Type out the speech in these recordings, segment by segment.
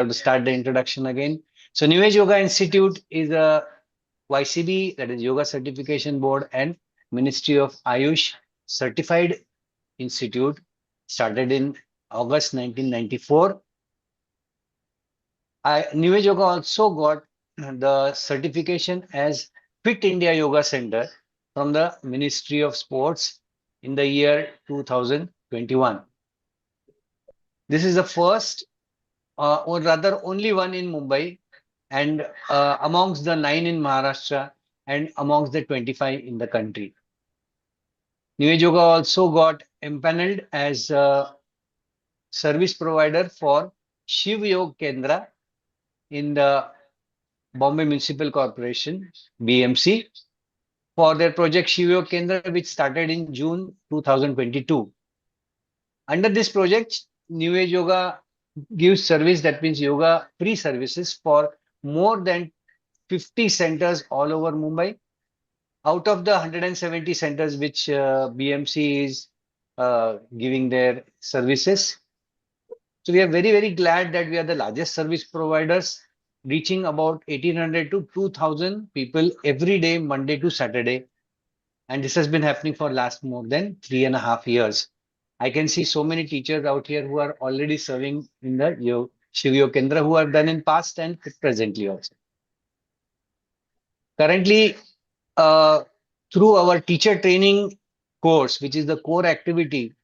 have to start the introduction again. So New Age Yoga Institute is a YCB, that is Yoga Certification Board, and Ministry of Ayush certified institute, started in August 1994. New Age Yoga also got the certification as Fit India Yoga Center from the Ministry of Sports in the year 2021. This is the first, or rather only one in Mumbai, and amongst the 9 in Maharashtra, and amongst the 25 in the country. New Age Yoga also got empaneled as a service provider for Shiv Yoga Kendra in the Bombay Municipal Corporation, BMC, for their project Shiv Yoga Kendra, which started in June 2022. Under this project, New Age Yoga gives service, that means yoga free services, for more than 50 centers all over Mumbai. Out of the 170 centers which BMC is giving their services. So we are very, very glad that we are the largest service providers, reaching about 1,800 to 2,000 people every day, Monday to Saturday. And this has been happening for last more than 3.5 years. I can see so many teachers out here who are already serving in the Shiv Yoga Kendra, who have done in past and presently also. Currently, uh, through our teacher training course, which is the core activity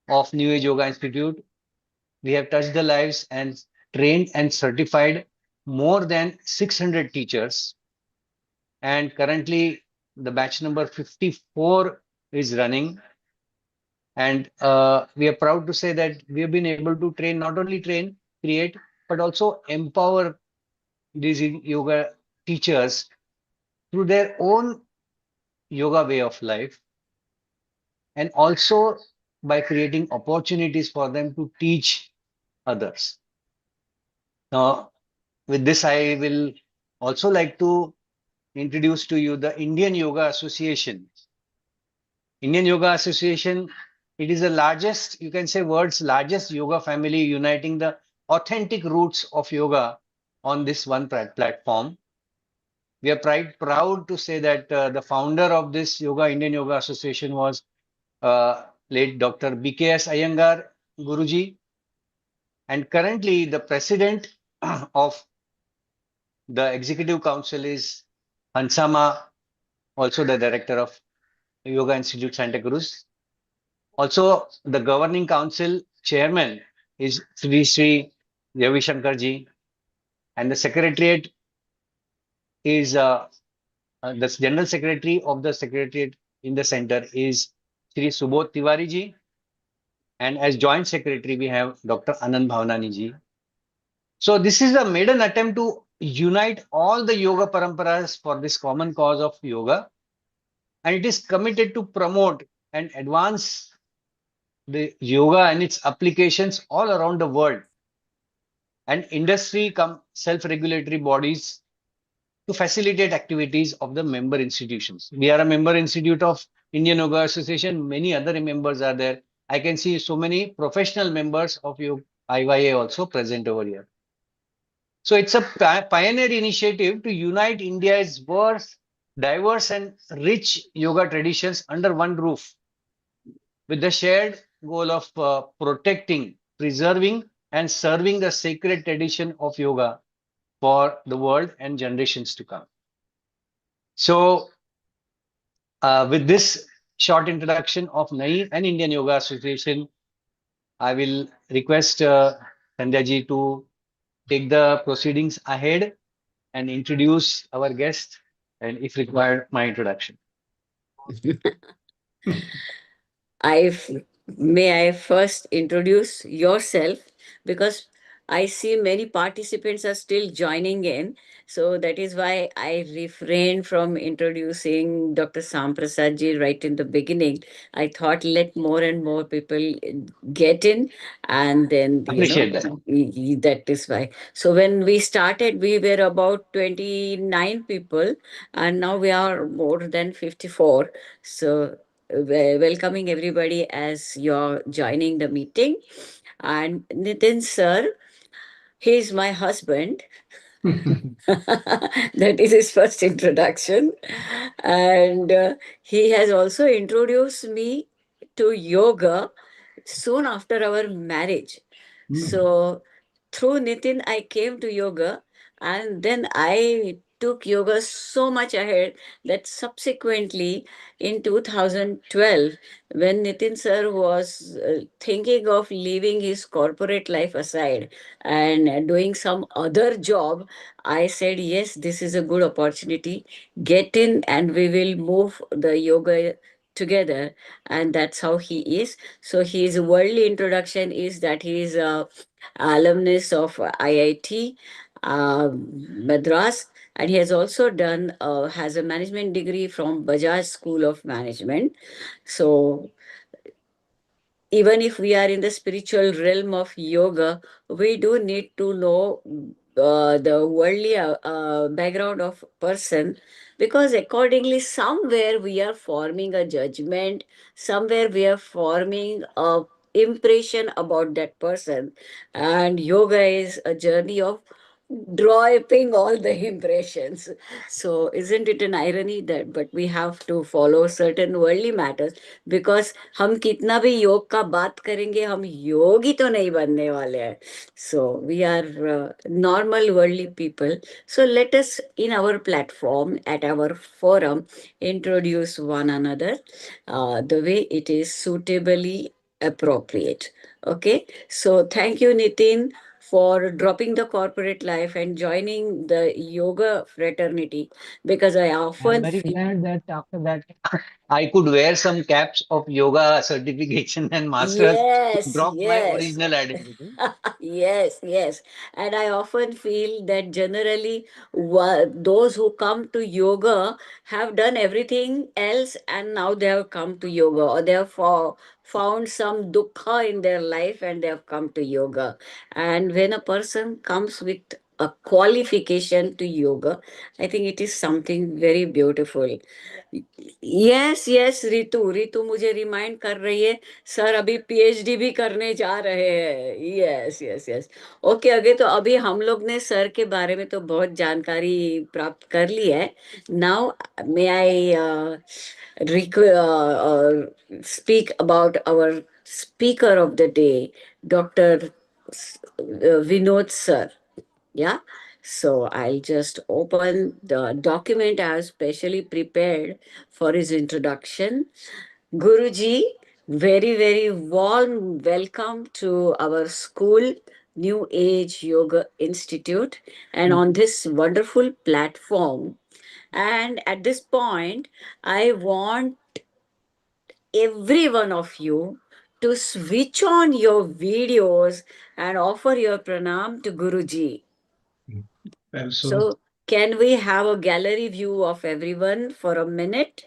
of New Age Yoga Institute, we have touched the lives and trained and certified more than 600 teachers. And currently, the batch number 54 is running. And we are proud to say that we have been able to train, not only train, create, but also empower these yoga teachers through their own yoga way of life, and also by creating opportunities for them to teach others. Now, with this, I will also like to introduce to you the Indian Yoga Association. Indian Yoga Association, it is the largest, you can say world's largest yoga family, uniting the authentic roots of yoga on this one platform. We are proud to say that the founder of this Indian Yoga Association was late Dr. BKS Iyengar Guruji, and currently the president of the executive council is Hansama, also the director of Yoga Institute Santa Cruz. Also, the governing council chairman is Sri Ravi Shankar ji, and the secretariat is the general secretary of the secretariat in the center is Sri Subodh Tiwari ji, and as joint secretary we have Dr. Anand Bhavnani ji. So this is a maiden attempt to unite all the yoga paramparas for this common cause of yoga, and it is committed to promote and advance the yoga and its applications all around the world, and industry self-regulatory bodies to facilitate activities of the member institutions. We are a member institute of Indian Yoga Association. Many other members are there. I can see so many professional members of IYA also present over here. So it's a pioneer initiative to unite India's diverse and rich yoga traditions under one roof, with the shared goal of protecting, preserving, and serving the sacred tradition of yoga for the world and generations to come. So, with this short introduction of NAI and Indian Yoga Association, I will request Sandhya ji to take the proceedings ahead and introduce our guest, and if required, my introduction. May I first introduce yourself, because I see many participants are still joining in. So that is why I refrained from introducing Dr. Samprasad ji right in the beginning. I thought let more and more people get in, and then, Appreciate that. that is why. So when we started, we were about 29 people, and now we are more than 54. So welcoming everybody as you're joining the meeting. And Nitin sir, He is my husband. That is his first introduction. And he has also introduced me to yoga soon after our marriage. So through Nitin, I came to yoga, and then I took yoga so much ahead that subsequently in 2012, when Nitin sir was thinking of leaving his corporate life aside and doing some other job, I said, yes, this is a good opportunity. Get in, and we will move the yoga together. And that's how he is. So his worldly introduction is that he is a alumnus of IIT Madras, and he has also done has a management degree from Bajaj School of Management. So even if we are in the spiritual realm of yoga, we do need to know the worldly background of person, because accordingly somewhere we are forming a judgment, somewhere we are forming a impression about that person, and yoga is a journey of dropping all the impressions. So isn't it an irony that but we have to follow certain worldly matters, because हम कितना भी योग का बात करेंगे हम योगी तो नहीं बनने वाले हैं. So we are normal worldly people. So let us in our platform at our forum introduce one another the way it is suitably appropriate. Okay, so thank you, Nitin, for dropping the corporate life and joining the yoga fraternity, because I I'm often very feel. glad that after that I could wear some caps of yoga certification and masters to Yes, drop my yes. original identity. Yes, yes. And I often feel that generally those who come to yoga have done everything else and now they have come to yoga, or they have found some dukkha in their life and they have come to yoga. And when a person comes with a qualification to yoga, I think it is something very beautiful. Yes yes Ritu Ritu मुझे remind कर रही है, sir अभी PhD भी करने जा रहे हैं. Yes yes yes. ओके, अगे तो अभी हम लोग ने सर के बारे में तो बहुत जानकारी प्राप्त कर ली है. Now may I speak about our speaker of the day, Dr. Vinod sir. Yeah. So I'll just open the document I have specially prepared for his introduction. Guruji, very, very warm welcome to our school, New Age Yoga Institute, and on this wonderful platform. And at this point, I want every one of you to switch on your videos and offer your pranam to Guruji. Also, So, can we have a gallery view of everyone for a minute?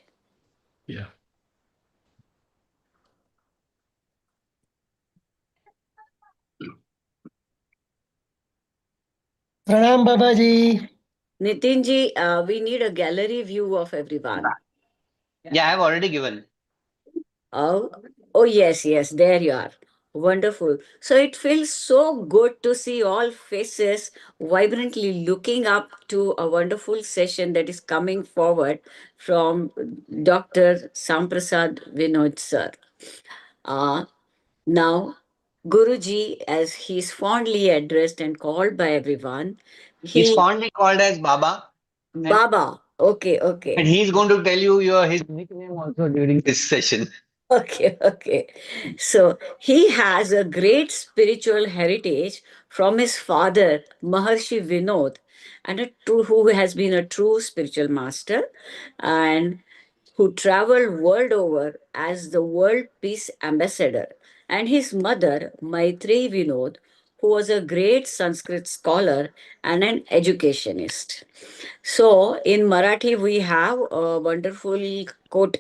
yeah. प्रणाम बाबा जी. Nitinji, we need a gallery view of everyone. Yeah, I've already given. Oh, oh yes, yes, there you are. Wonderful. So it feels so good to see all faces vibrantly looking up to a wonderful session that is coming forward from Dr. Samprasad Vinod sir. Uh, Now, Guruji, as he is fondly addressed and called by everyone, He's he fondly called as Baba, and, Baba. Okay, and okay. he's going to tell you your his nickname also during this session. Okay, okay. So he has a great spiritual heritage from his father, Maharshi Vinod, and who has been a true spiritual master, and who traveled world over as the world peace ambassador, and his mother, Maitreyi Vinod, who was a great Sanskrit scholar and an educationist. So, in Marathi, we have a wonderful quote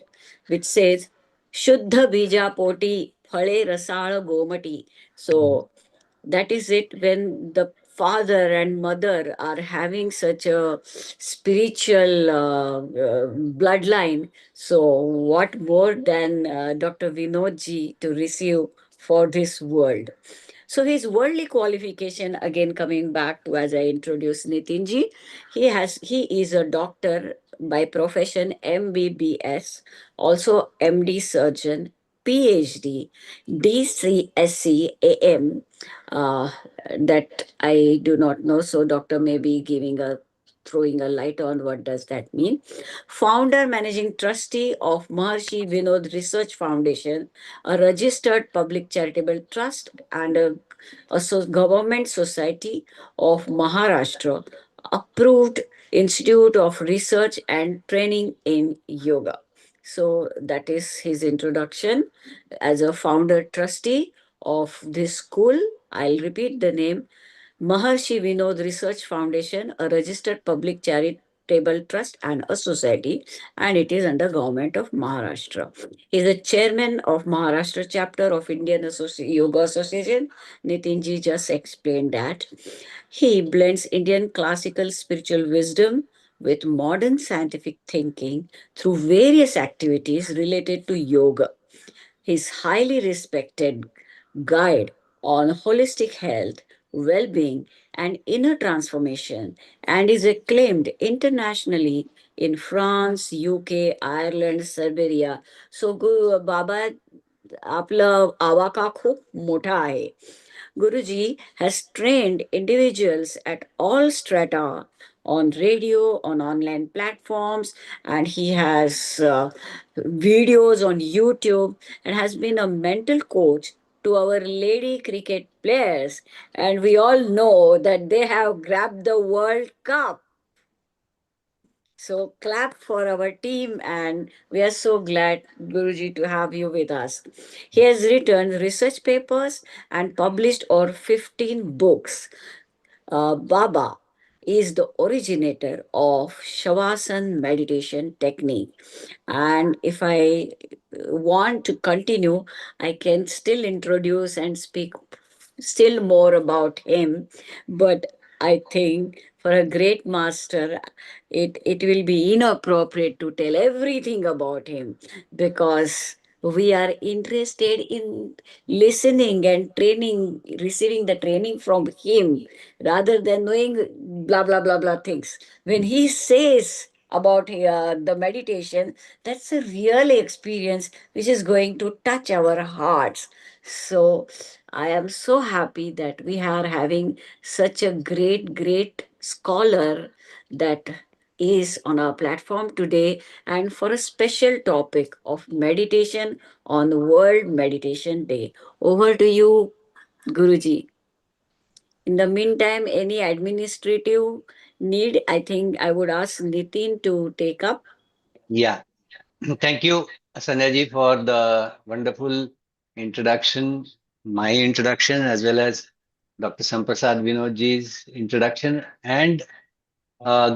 which says, Shuddha bija poti phale rasala gomati. So, that is it when the father and mother are having such a spiritual bloodline. So, what more than Dr. Vinodji to receive for this world? So his worldly qualification, again coming back to as I introduced Nitinji, he is a doctor by profession, MBBS, also MD surgeon, PhD, DCSC AM, uh, that I do not know. So doctor may be giving a throwing a light on what does that mean. Founder, managing trustee of Maharshi Vinod Research Foundation, a registered public charitable trust and a government society of Maharashtra, approved Institute of Research and Training in Yoga. So that is his introduction as a founder trustee of this school. I'll repeat the name: Maharshi Vinod Research Foundation, a registered public charitable trust and a society, and it is under government of Maharashtra. He is the chairman of Maharashtra chapter of Indian Yoga Association. Nitinji just explained that. He blends Indian classical spiritual wisdom with modern scientific thinking through various activities related to yoga. His highly respected guide on holistic health, well being, and inner transformation, and is acclaimed internationally in France, UK, Ireland, Siberia. So, Baba, आपलं आवाका खूप मोठा आहे. Guruji has trained individuals at all strata on radio, on online platforms, and he has videos on YouTube and has been a mental coach to our lady cricket players. And we all know that they have grabbed the World Cup. So clap for our team, and we are so glad, Guruji, to have you with us. He has written research papers and published over 15 books. Baba is the originator of Shavasana meditation technique. And if I want to continue, I can still introduce and speak still more about him. But I think for a great master, it will be inappropriate to tell everything about him, because we are interested in listening and training, receiving the training from him rather than knowing blah blah blah blah things. When he says about the meditation, that's a real experience which is going to touch our hearts. So I am so happy that we are having such a great scholar that is on our platform today, and for a special topic of meditation on World Meditation Day. Over to you, Guruji. In the meantime, any administrative need, I think I would ask Nitin to take up. Yeah. Thank you, Sanjay, for the wonderful introduction, my introduction, as well as Dr. Samprasad Vinodji's introduction, and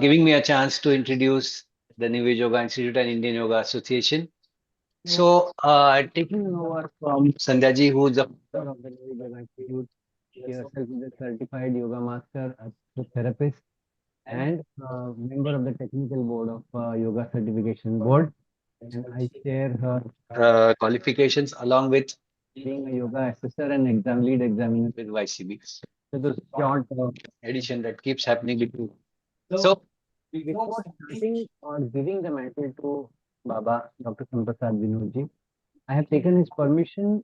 giving me a chance to introduce the New Age Yoga Institute and Indian Yoga Association. So, taking over from Sandhyaji, who is the founder of the New Age Yoga Institute, she herself is a certified yoga master, a therapist, and member of the technical board of Yoga Certification Board. And I share her qualifications along with being a yoga assessor and exam lead examiner with YCB. So the short addition that keeps happening between. So before starting or giving the mantle to Baba Dr. Samprasad Vinodji, I have taken his permission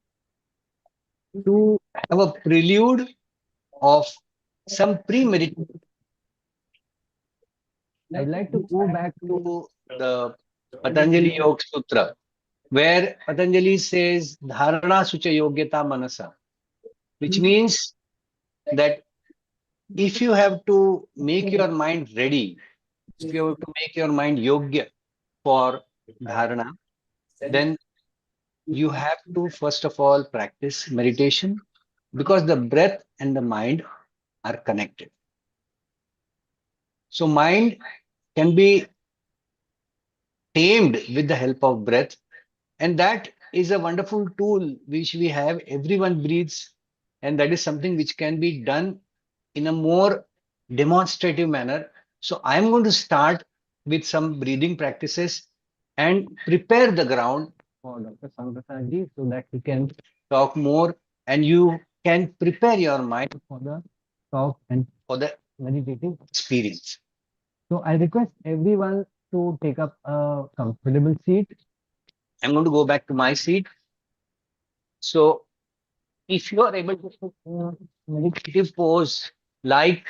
to have a prelude of some premeditation. I'd like to go back to the Patanjali Yoga Sutra, where Patanjali says dharana sucha yogyata manasa, which means that if you have to make your mind ready, if you have to make your mind yogya for dharana, then you have to first of all practice meditation, because the breath and the mind are connected. So mind can be tamed with the help of breath, and that is a wonderful tool which we have. Everyone breathes, and that is something which can be done in a more demonstrative manner. So I'm going to start with some breathing practices and prepare the ground for Dr. Samprasadji so that he can talk more, and you can prepare your mind for the talk and for the meditative experience. So I request everyone to take up a comfortable seat. I'm going to go back to my seat. So if you are able to put in a meditative pose, like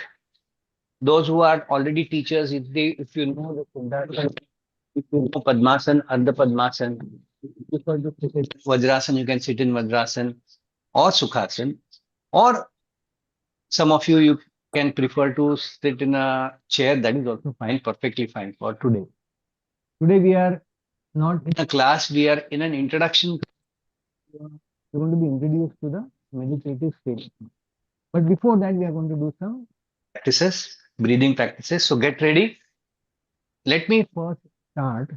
those who are already teachers, if you know the Siddhartha, if you know Padmasan, Ardha Padmasan, if you prefer to sit in Vajrasan, you can sit in Vajrasan or Sukhasan, or some of you can prefer to sit in a chair. That is also fine, perfectly fine for today. Today we are not in a class, we are in an introduction. We're going to be introduced to the meditative state. But before that, we are going to do some practices, breathing practices. So get ready. Let me first start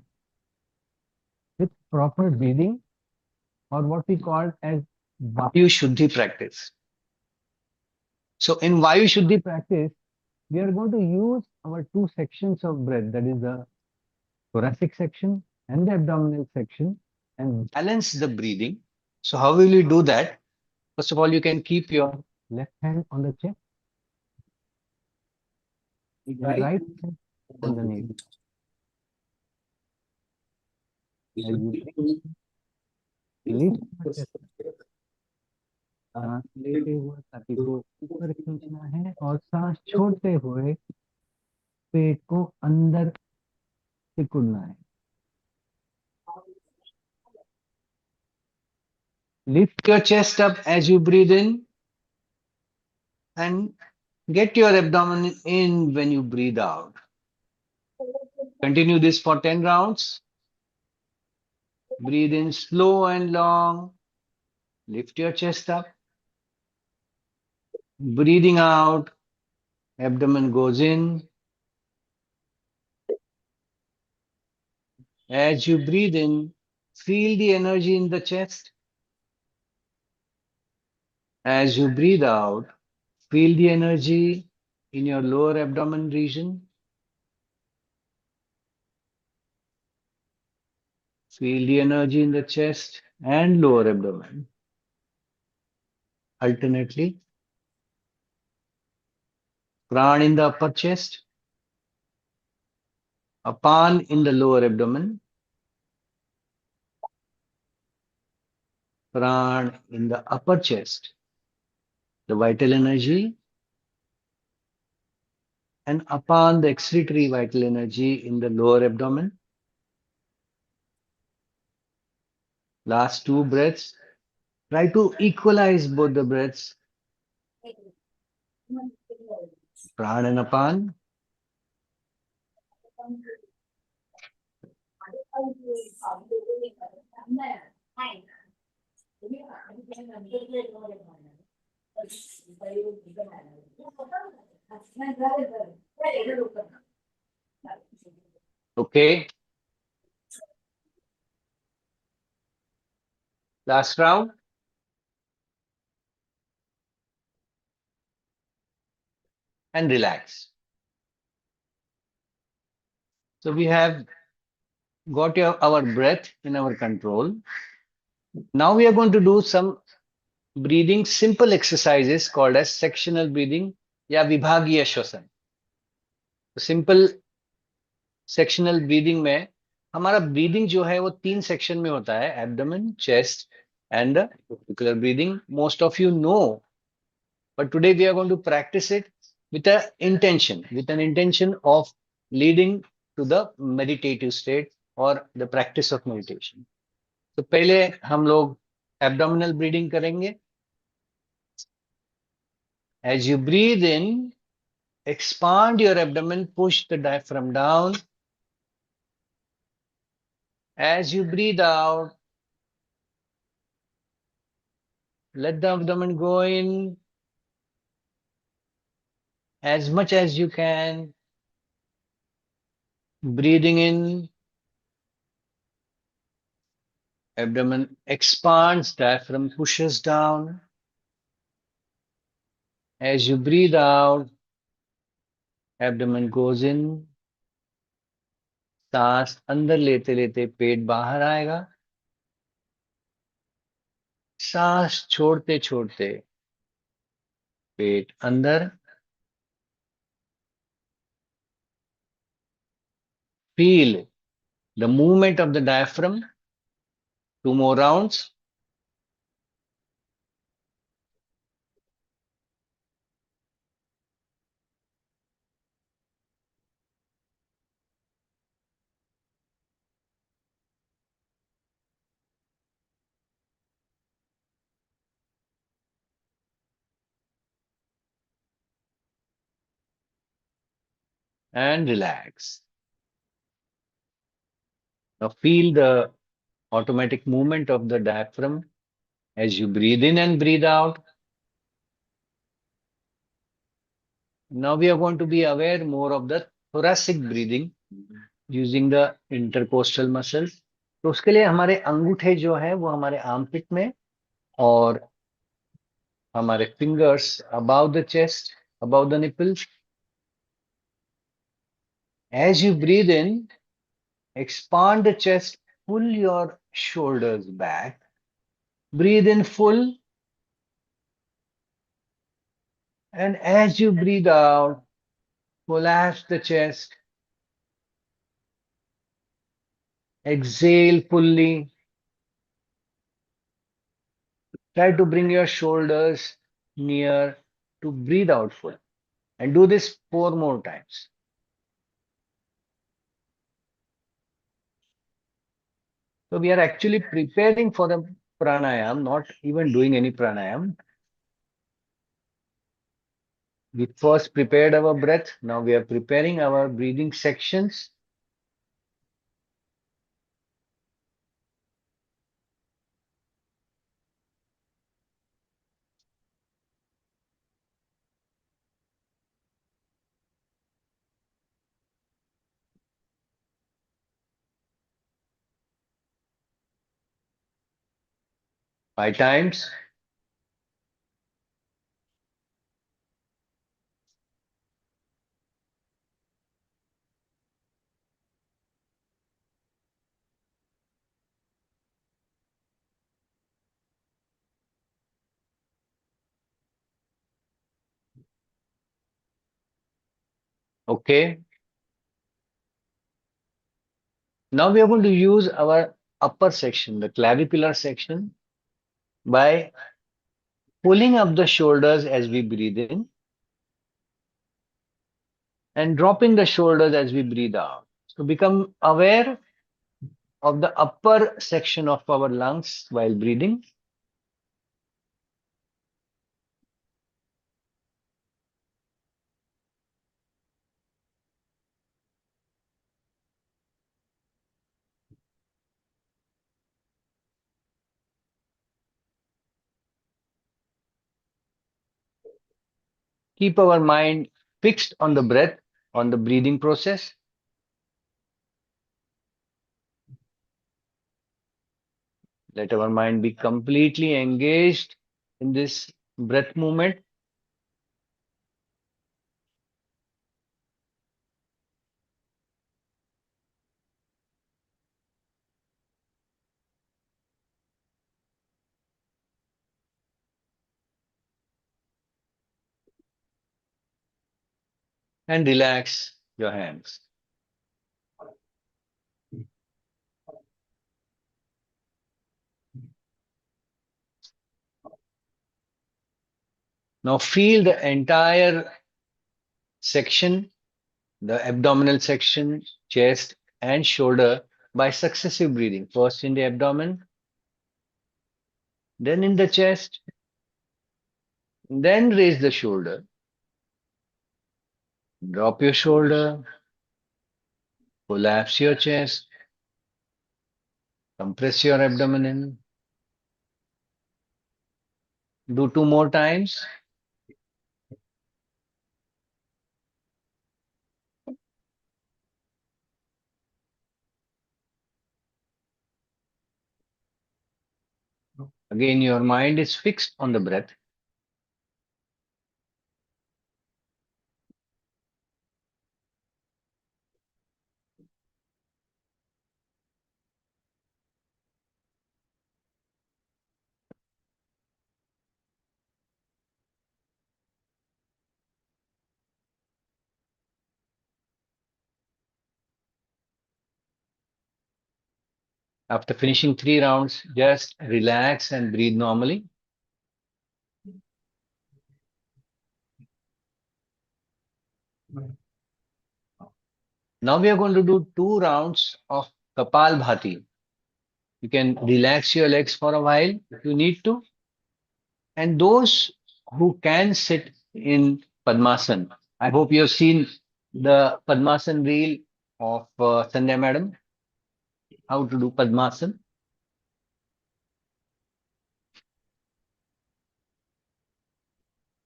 with proper breathing, or what we call as Vayu Shuddhi practice. So in Vayu Shuddhi practice, we are going to use our two sections of breath, that is the thoracic section and the abdominal section, and balance the breathing. So how will you do that? First of all, you can keep your left hand on the chest, your right hand on the knee. As you breathe, lift your chest, सांस लेते हुए छाती को ऊपर खींचना है और सांस छोड़ते हुए पेट को अंदर सिकुड़ना है. Lift your chest up as you breathe in and get your abdomen in when you breathe out. Continue this for 10 rounds. Breathe in slow and long. Lift your chest up. Breathing out, abdomen goes in. As you breathe in, feel the energy in the chest. As you breathe out, feel the energy in your lower abdomen region. Feel the energy in the chest and lower abdomen. Alternately, Pran in the upper chest, Apan in the lower abdomen, Pran in the upper chest, the vital energy, and Apan, the excretory vital energy in the lower abdomen. Last two breaths. Try to equalize both the breaths. Pran and Apan. Okay. Last round. And relax. So we have got our breath in our control. Now we are going to do some breathing simple exercises called as sectional breathing या विभागीय श्वसन. Simple sectional breathing में हमारा breathing जो है वो 3 section में होता है, abdomen, chest and articular breathing. Most of you know, but today we are going to practice it with an intention of leading to the meditative state or the practice of meditation. तो पहले हम लोग abdominal breathing करेंगे. As you breathe in, expand your abdomen, push the diaphragm down. As you breathe out, let the abdomen go in as much as you can. Breathing in, abdomen expands, diaphragm pushes down. As you breathe out, abdomen goes in. सांस अंदर लेते लेते पेट बाहर आएगा. सांस छोड़ते छोड़ते पेट अंदर. Feel the movement of the diaphragm. 2 more rounds. And relax. Now feel the automatic movement of the diaphragm as you breathe in and breathe out. Now we are going to be aware more of the thoracic breathing using the intercostal muscles. तो उसके लिए हमारे अंगूठे जो है वो हमारे armpit में और हमारे fingers above the chest, above the nipples. As you breathe in, expand the chest, pull your shoulders back. Breathe in full, and as you breathe out, collapse the chest. Exhale fully. Try to bring your shoulders near to breathe out full. And do this 4 more times. So we are actually preparing for the pranayam, not even doing any pranayam. We first prepared our breath. Now we are preparing our breathing sections. Five times. Okay. Now we are going to use our upper section, the clavicular section, by pulling up the shoulders as we breathe in and dropping the shoulders as we breathe out. So become aware of the upper section of our lungs while breathing. Keep our mind fixed on the breath, on the breathing process. Let our mind be completely engaged in this breath movement. And relax your hands. Now feel the entire section, the abdominal section, chest, and shoulder by successive breathing. First in the abdomen, then in the chest, then raise the shoulder, drop your shoulder, collapse your chest, compress your abdomen. Do 2 more times. Again, your mind is fixed on the breath. After finishing 3 rounds, just relax and breathe normally. Now we are going to do 2 rounds of Kapal Bhati. You can relax your legs for a while if you need to. And those who can sit in Padmasan, I hope you have seen the Padmasan reel of Sandhya Madam, how to do Padmasan.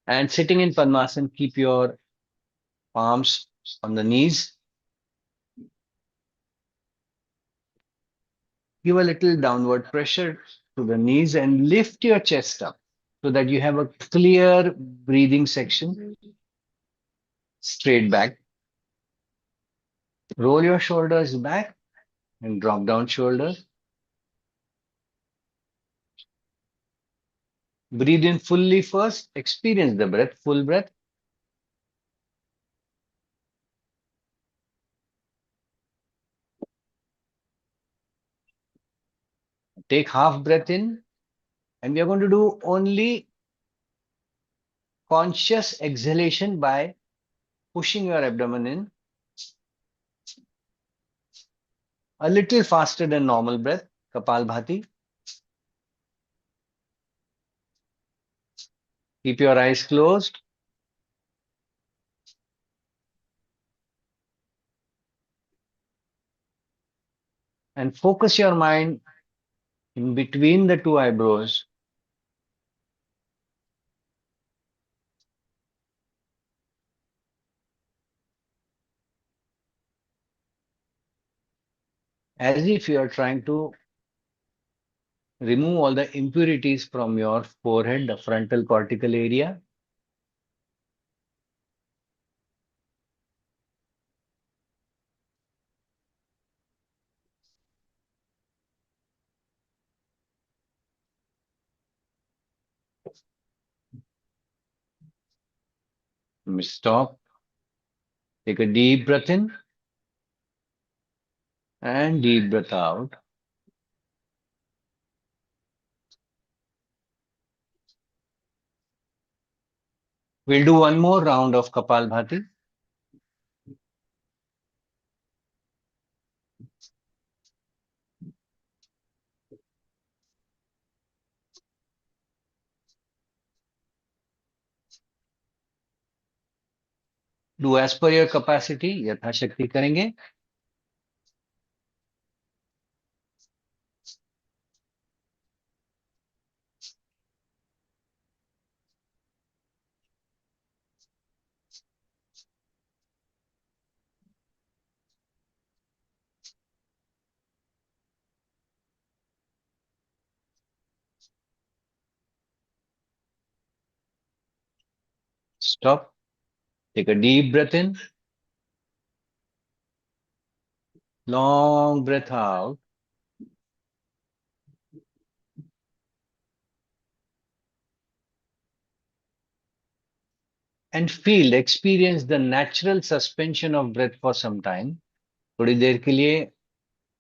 And sitting in Padmasan, keep your palms on the knees. Give a little downward pressure to the knees and lift your chest up so that you have a clear breathing section. Straight back. Roll your shoulders back and drop down shoulders. Breathe in fully first. Experience the breath, full breath. Take half breath in, and we are going to do only conscious exhalation by pushing your abdomen in a little faster than normal breath, Kapal Bhati. Keep your eyes closed. And focus your mind in between the two eyebrows. As if you are trying to remove all the impurities from your forehead, the frontal cortical area. Stop. Take a deep breath in and deep breath out. We'll do one more round of Kapal Bhati. Do as per your capacity, यथाशक्ति करेंगे. Stop. Take a deep breath in. Long breath out. And feel, experience the natural suspension of breath for some time. थोड़ी देर के लिए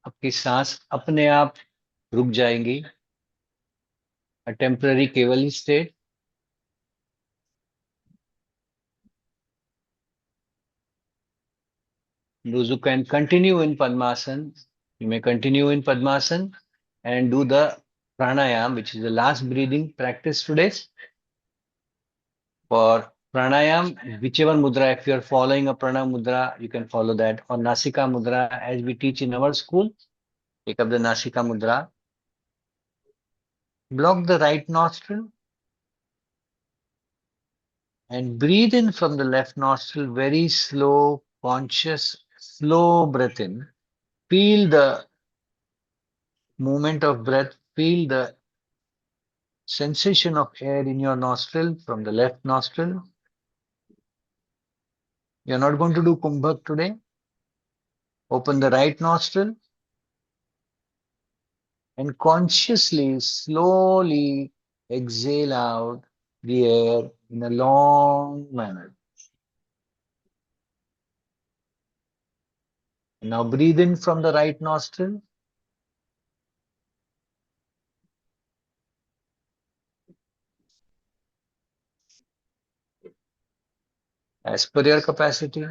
आपकी सांस अपने आप रुक जाएंगी. A temporary Kevali state. Those who can continue in Padmasan, you may continue in Padmasan and do the pranayam, which is the last breathing practice today. For pranayam, whichever mudra, if you are following a pranam mudra, you can follow that. Or Nasika mudra, as we teach in our school, take up the Nasika mudra. Block the right nostril and breathe in from the left nostril, very slow, conscious, slow breath in. Feel the movement of breath, feel the sensation of air in your nostril from the left nostril. You're not going to do Kumbhak today. Open the right nostril and consciously, slowly exhale out the air in a long manner. Now breathe in from the right nostril as per your capacity.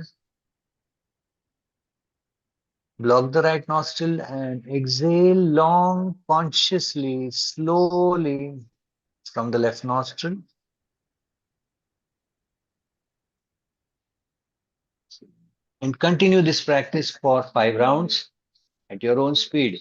Block the right nostril and exhale long, consciously, slowly from the left nostril. And continue this practice for 5 rounds at your own speed.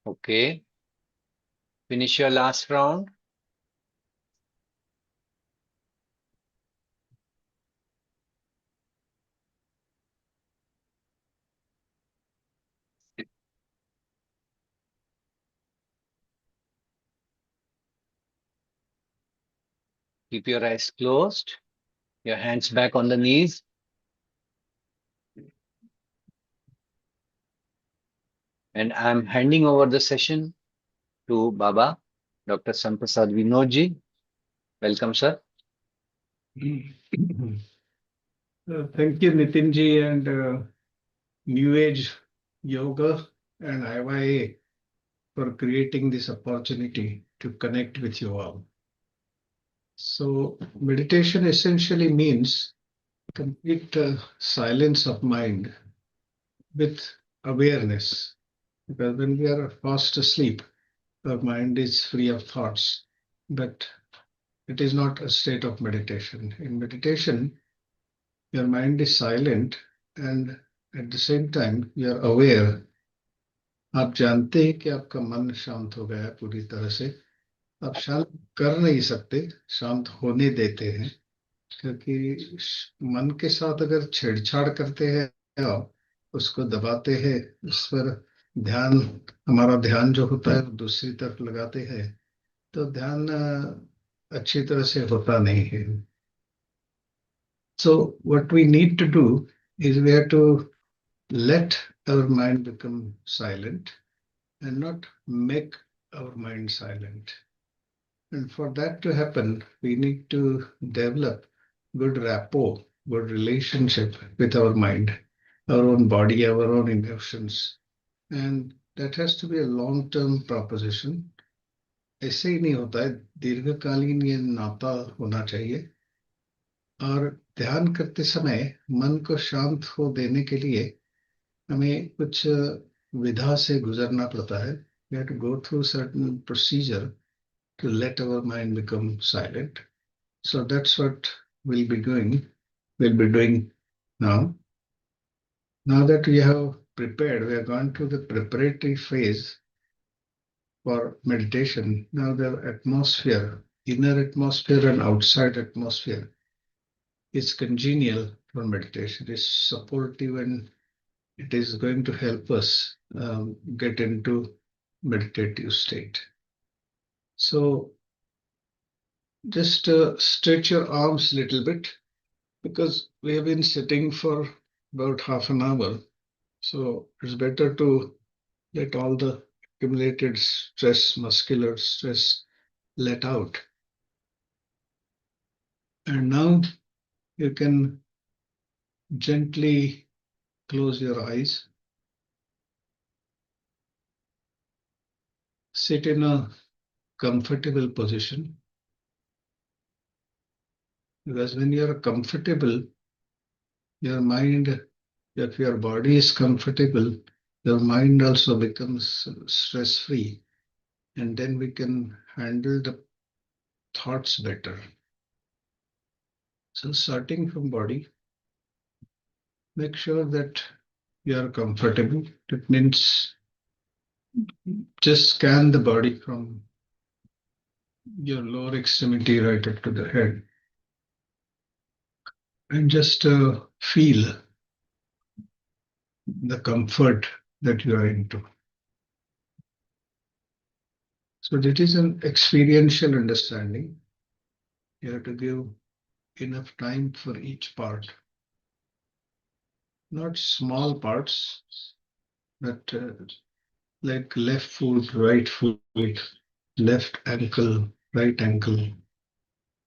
Okay. Finish your last round. Keep your eyes closed, your hands back on the knees. And I'm handing over the session to Baba, Dr. Samprasad Vinodji. Welcome, sir. Thank you, Nitinji, and New Age Yoga and IYA for creating this opportunity to connect with you all. So, meditation essentially means complete silence of mind with awareness. Because when we are fast asleep, our mind is free of thoughts. But it is not a state of meditation. In meditation, your mind is silent and at the same time you are aware. आप जानते हैं कि आपका मन शांत हो गया है पूरी तरह से. आप शांत कर नहीं सकते, शांत होने देते हैं, क्योंकि मन के साथ अगर छेड़छाड़ करते हैं आप, उसको दबाते हैं, उस पर ध्यान, हमारा ध्यान जो होता है दूसरी तरफ लगाते हैं, तो ध्यान अच्छी तरह से होता नहीं है. So what we need to do is we have to let our mind become silent and not make our mind silent. And for that to happen, we need to develop good rapport, good relationship with our mind, our own body, our own emotions. And that has to be a long-term proposition. ऐसे ही नहीं होता है, दीर्घकालीन ये नाता होना चाहिए. और ध्यान करते समय मन को शांत हो देने के लिए हमें कुछ विधा से गुजरना पड़ता है. We have to go through certain procedure to let our mind become silent. So that's what we'll be doing. We'll be doing now. Now that we have prepared, we have gone through the preparatory phase for meditation. Now the atmosphere, inner atmosphere and outside atmosphere, is congenial for meditation. It's supportive and it is going to help us get into meditative state. So just stretch your arms a little bit because we have been sitting for about half an hour. So it's better to let all the accumulated stress, muscular stress, let out. And now you can gently close your eyes. Sit in a comfortable position because when you're comfortable, your mind, if your body is comfortable, your mind also becomes stress free, and then we can handle the thoughts better. So, starting from body, make sure that you are comfortable. That means just scan the body from your lower extremity right up to the head and just feel the comfort that you are into. So, that is an experiential understanding. You have to give enough time for each part, not small parts, but like left foot, right foot, left ankle, right ankle,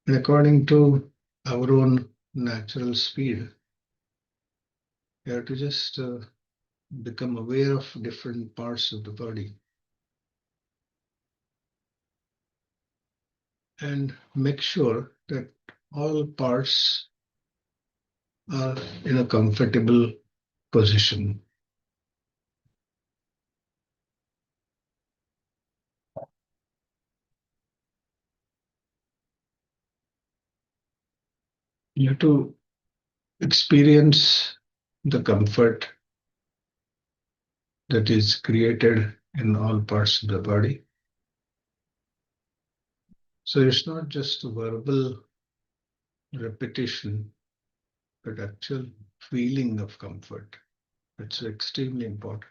and according to our own natural speed. You have to just become aware of different parts of the body and make sure that all parts are in a comfortable position. You have to experience the comfort that is created in all parts of the body. So it's not just verbal repetition, but actual feeling of comfort. It's extremely important.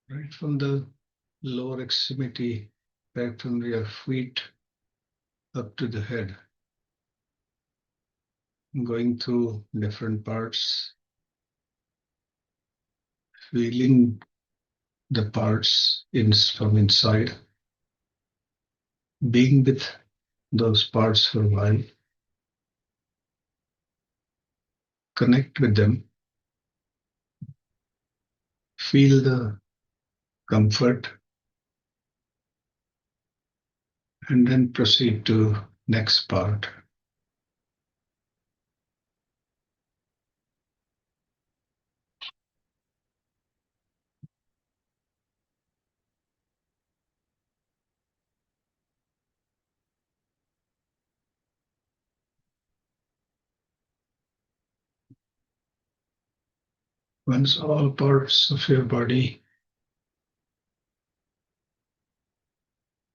Right from the lower extremity, right from your feet up to the head, going through different parts, feeling the parts from inside, being with those parts for a while, connect with them, feel the comfort, and then proceed to next part. Once all parts of your body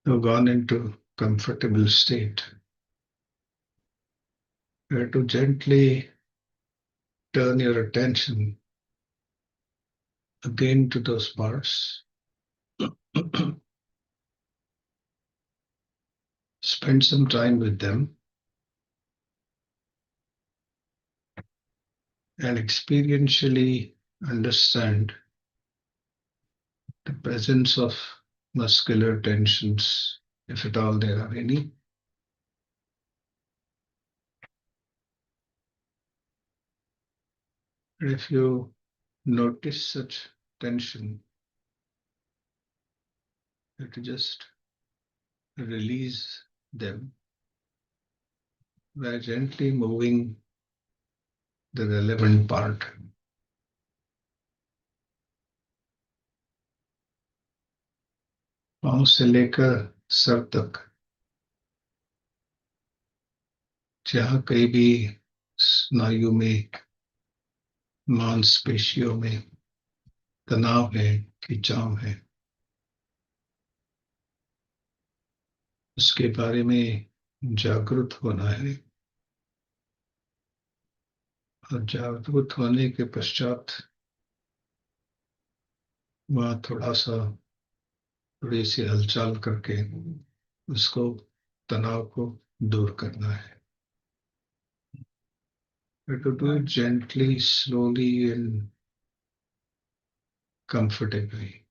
have gone into comfortable state, you have to gently turn your attention again to those parts. Spend some time with them and experientially understand the presence of muscular tensions, if at all there are any. And if you notice such tension, You have to just release them by gently moving the relevant part. पांव से लेकर sir तक जहाँ कहीं भी स्नायु में, मांसपेशियों में तनाव है, खिंचाव है, उसके बारे में जागरूक होना है। और जागरूक होने के पश्चात वहाँ थोड़ी सी हलचल करके उसको, तनाव को दूर करना है। You have to do it gently, slowly and comfortably.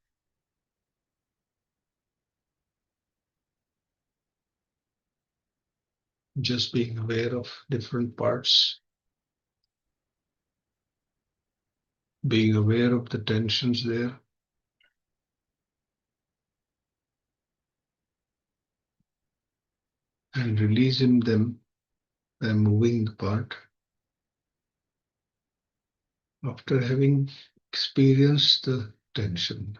Just being aware of different parts, being aware of the tensions there, and releasing them by moving the part. After having experienced the tension,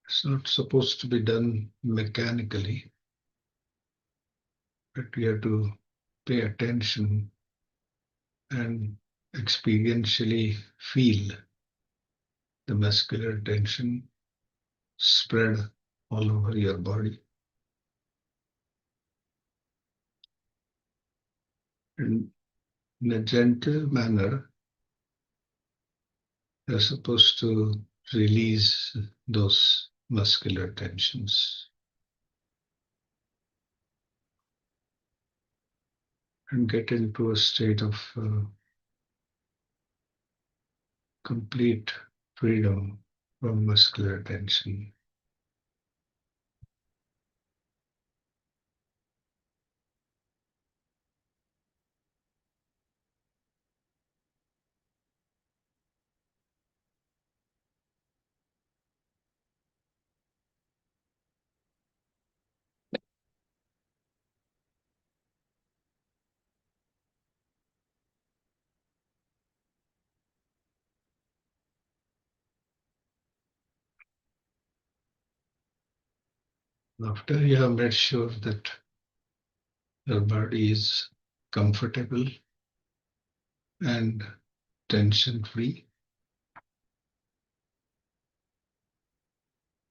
it's not supposed to be done mechanically, but we have to pay attention and experientially feel the muscular tension spread all over your body. And in a gentle manner, you're supposed to release those muscular tensions and get into a state of complete freedom from muscular tension. After you have made sure that your body is comfortable and tension free,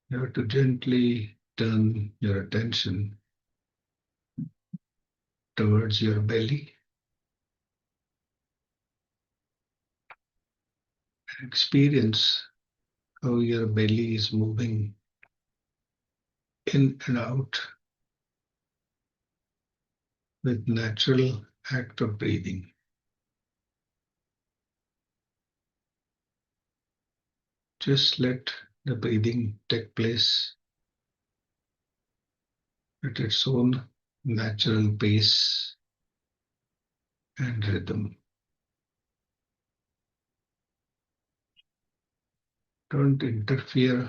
you have to gently turn your attention towards your belly. Experience how your belly is moving in and out with natural act of breathing. Just let the breathing take place at its own natural pace and rhythm. Don't interfere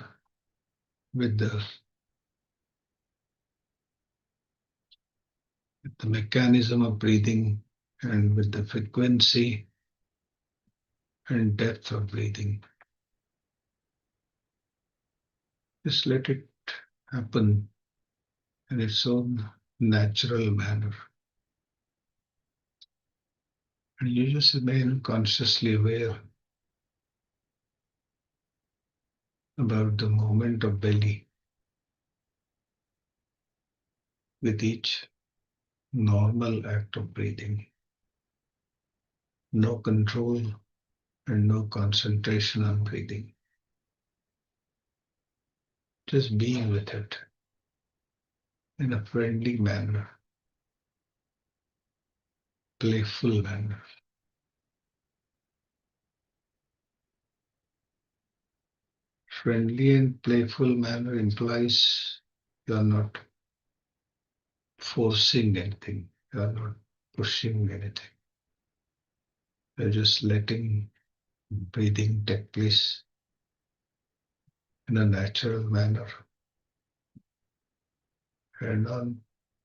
with the mechanism of breathing and with the frequency and depth of breathing. Just let it happen in its own natural manner. And you just remain consciously aware about the movement of belly with each normal act of breathing. No control and no concentration on breathing. Just being with it in a friendly manner, playful manner. Friendly and playful manner implies you are not forcing anything, you are not pushing anything. You're just letting breathing take place in a natural manner. And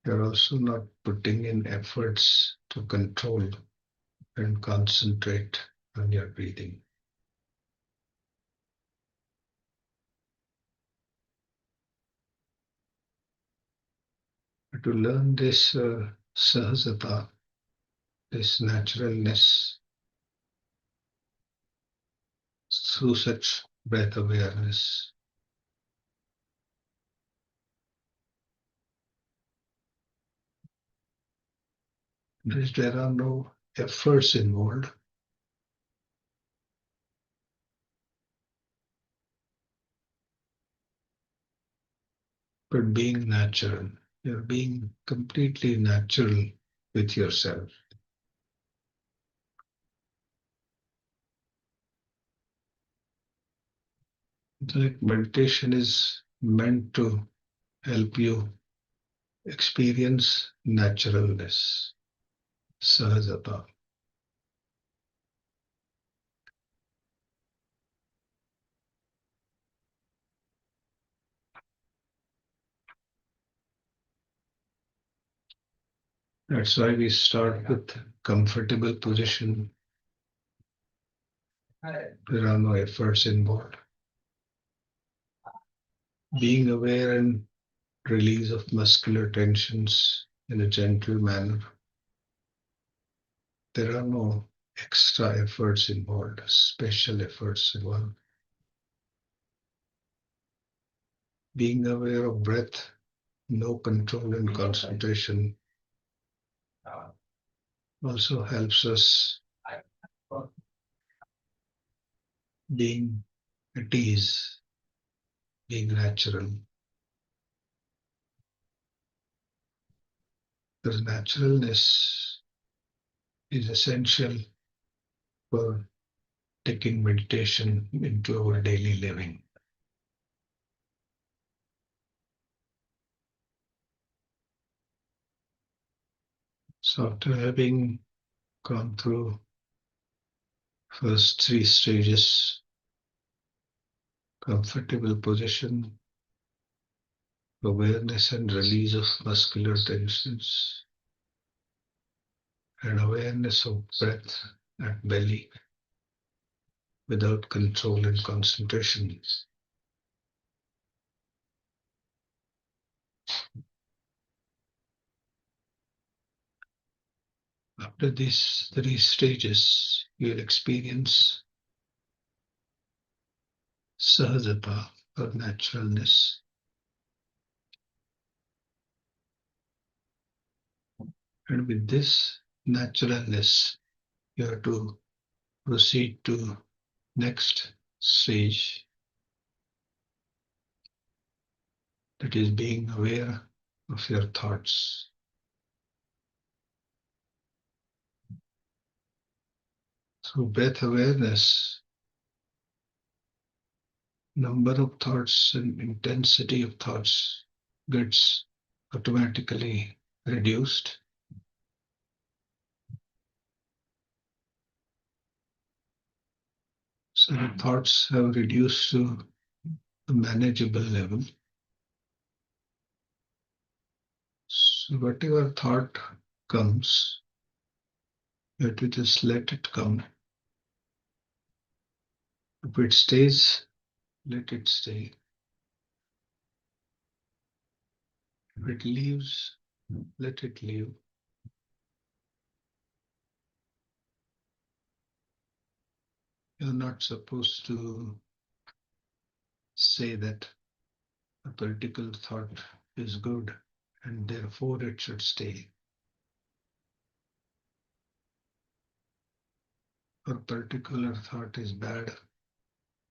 you're also not putting in efforts to control and concentrate on your breathing. To learn this sahasata, this naturalness, through such breath awareness, there are no efforts involved, but being natural. You're being completely natural with yourself. Like meditation is meant to help you experience naturalness, sahajata. That's why we start with comfortable position. There are no efforts involved. Being aware and release of muscular tensions in a gentle manner. There are no extra efforts involved, special efforts involved. Being aware of breath, no control and concentration also helps us being at ease, being natural. Because naturalness is essential for taking meditation into our daily living. So after having gone through first three stages, comfortable position, awareness and release of muscular tensions, and awareness of breath at belly without control and concentration. After these three stages, you'll experience sahajata or naturalness. And with this naturalness, you have to proceed to next stage, that is being aware of your thoughts. Through breath awareness, number of thoughts and intensity of thoughts gets automatically reduced. So the thoughts have reduced to a manageable level. So whatever thought comes, you have to just let it come. If it stays, let it stay. If it leaves, let it leave. You're not supposed to say that a particular thought is good and therefore it should stay. Or particular thought is bad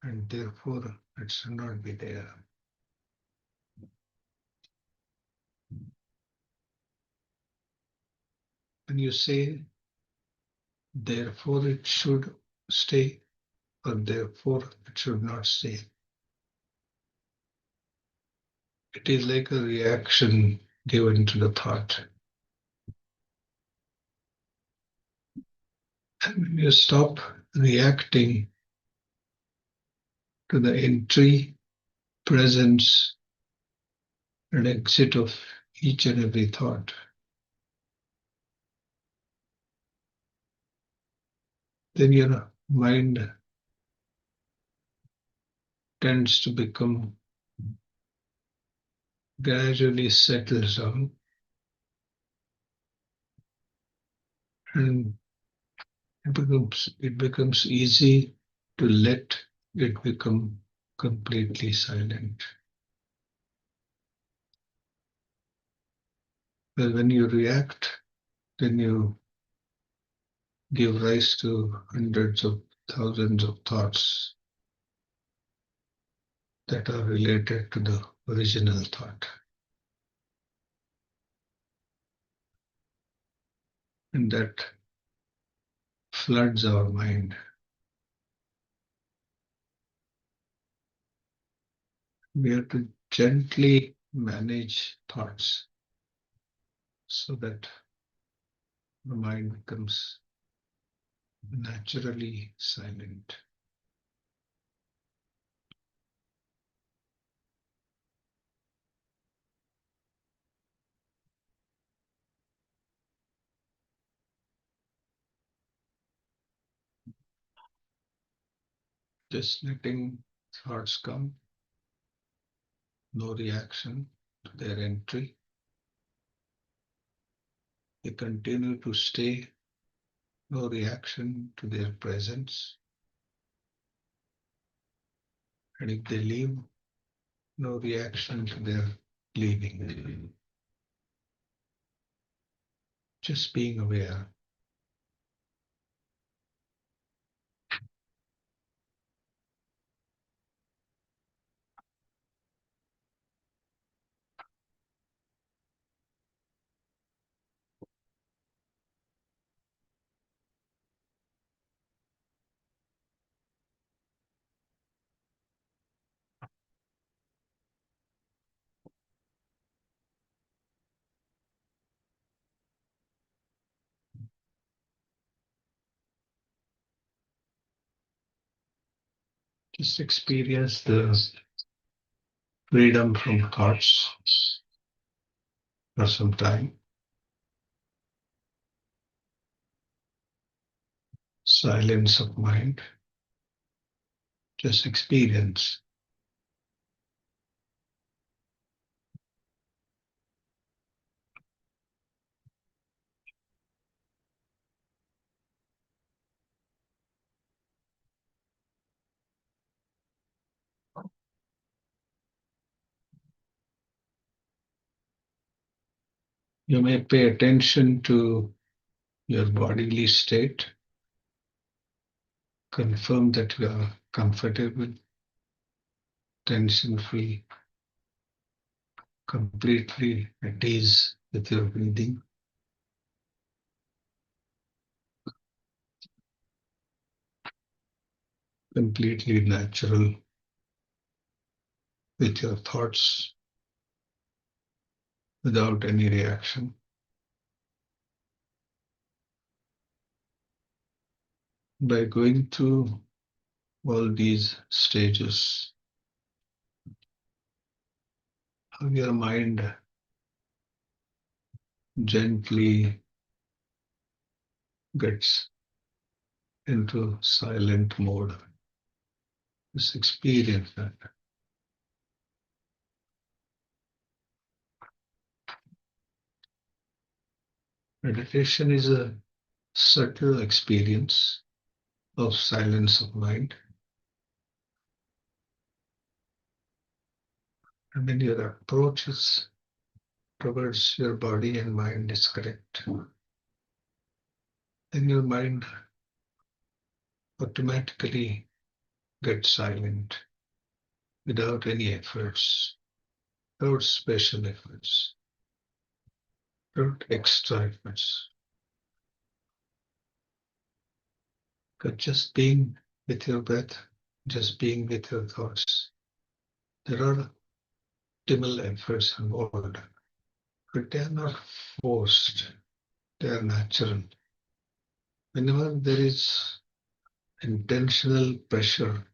and therefore it should not be there. When you say therefore it should stay or therefore it should not stay, it is like a reaction given to the thought. And when you stop reacting to the entry presence and exit of each and every thought, then your mind tends to become gradually settles down, and it becomes easy to let it become completely silent. But when you react, then you give rise to hundreds of thousands of thoughts that are related to the original thought. And that floods our mind. We have to gently manage thoughts so that the mind becomes naturally silent. Just letting thoughts come, no reaction to their entry. They continue to stay, no reaction to their presence. And if they leave, no reaction to their leaving. Just being aware. Just experience the freedom from thoughts for some time. Silence of mind. Just experience. You may pay attention to your bodily state. Confirm that you are comfortable, tension free, completely at ease with your breathing. Completely natural with your thoughts without any reaction. By going through all these stages, how your mind gently gets into silent mode. Just experience that. Meditation is a subtle experience of silence of mind. And when your approach is towards your body and mind is correct, then your mind automatically gets silent without any efforts, without special efforts, without extra efforts. But just being with your breath, just being with your thoughts, there are minimal efforts involved, but they are not forced, they are natural. Whenever there is intentional pressure,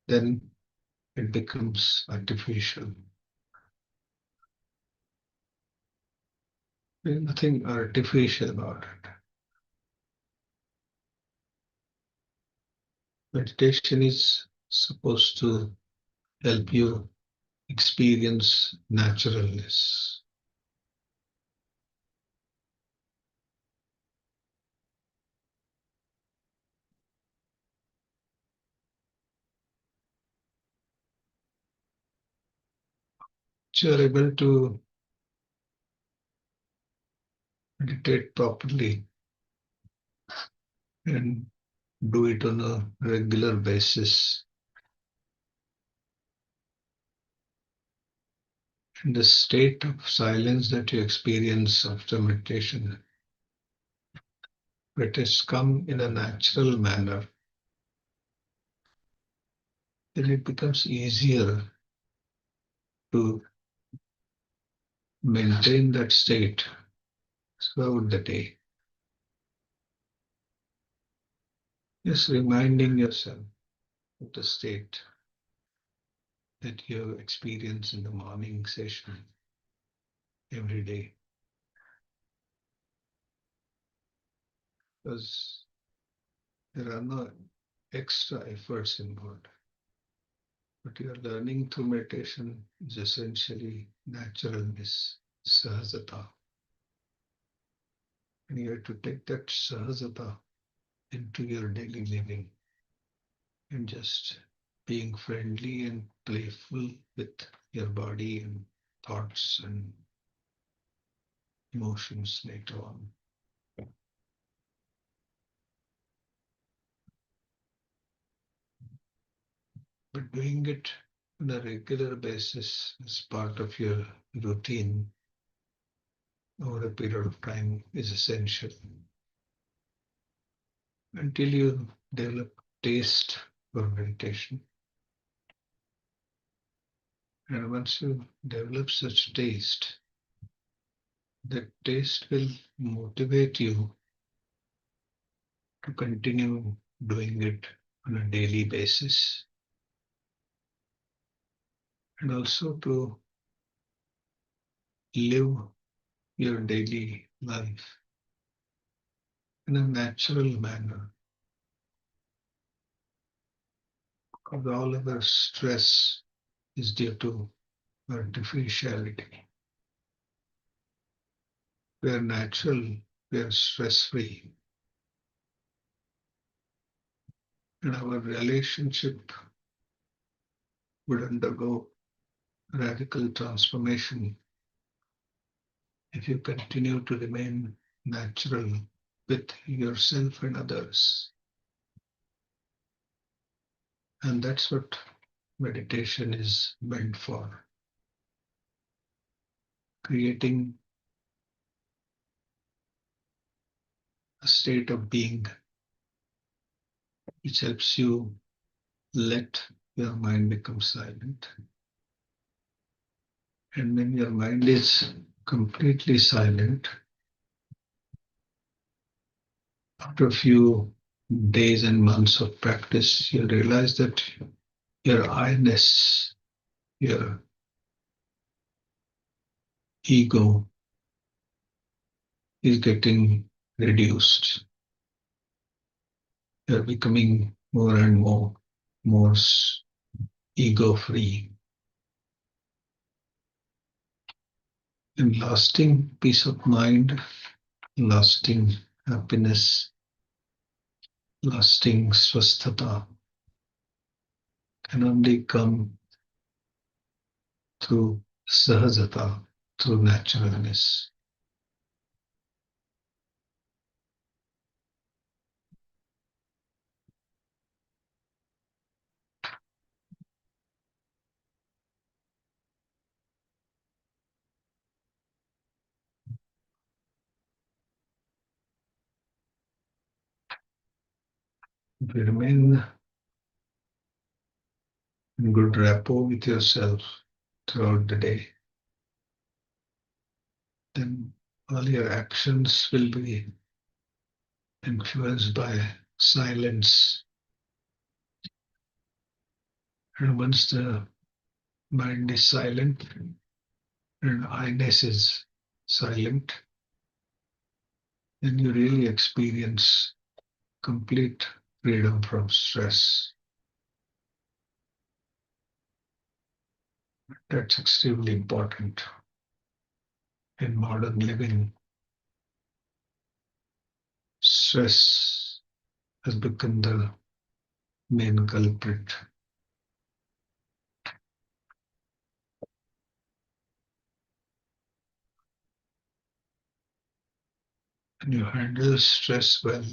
then it becomes artificial. There's nothing artificial about it. Meditation is supposed to help you experience naturalness. You are able to meditate properly and do it on a regular basis. And the state of silence that you experience after meditation, it has come in a natural manner, then it becomes easier to maintain that state throughout the day. Just reminding yourself of the state that you experience in the morning session every day. Because there are no extra efforts involved. What you are learning through meditation is essentially naturalness, sahajata. And you have to take that sahajata into your daily living and just being friendly and playful with your body and thoughts and emotions later on. But doing it on a regular basis as part of your routine over a period of time is essential until you develop taste for meditation. And once you develop such taste, that taste will motivate you to continue doing it on a daily basis and also to live your daily life in a natural manner. Because all of our stress is due to artificiality. We are natural, we are stress free, and our relationship would undergo radical transformation if you continue to remain natural with yourself and others. And that's what meditation is meant for, creating a state of being which helps you let your mind become silent. And when your mind is completely silent, after a few days and months of practice, you'll realize that your I-ness, your ego is getting reduced. You're becoming more and more ego-free. And lasting peace of mind, lasting happiness, lasting swasthata can only come through sahajata, through naturalness. If you remain in good rapport with yourself throughout the day, then all your actions will be influenced by silence And once the mind is silent and I-ness is silent, then you really experience complete freedom from stress. That's extremely important in modern living. Stress has become the main culprit. When you handle stress well,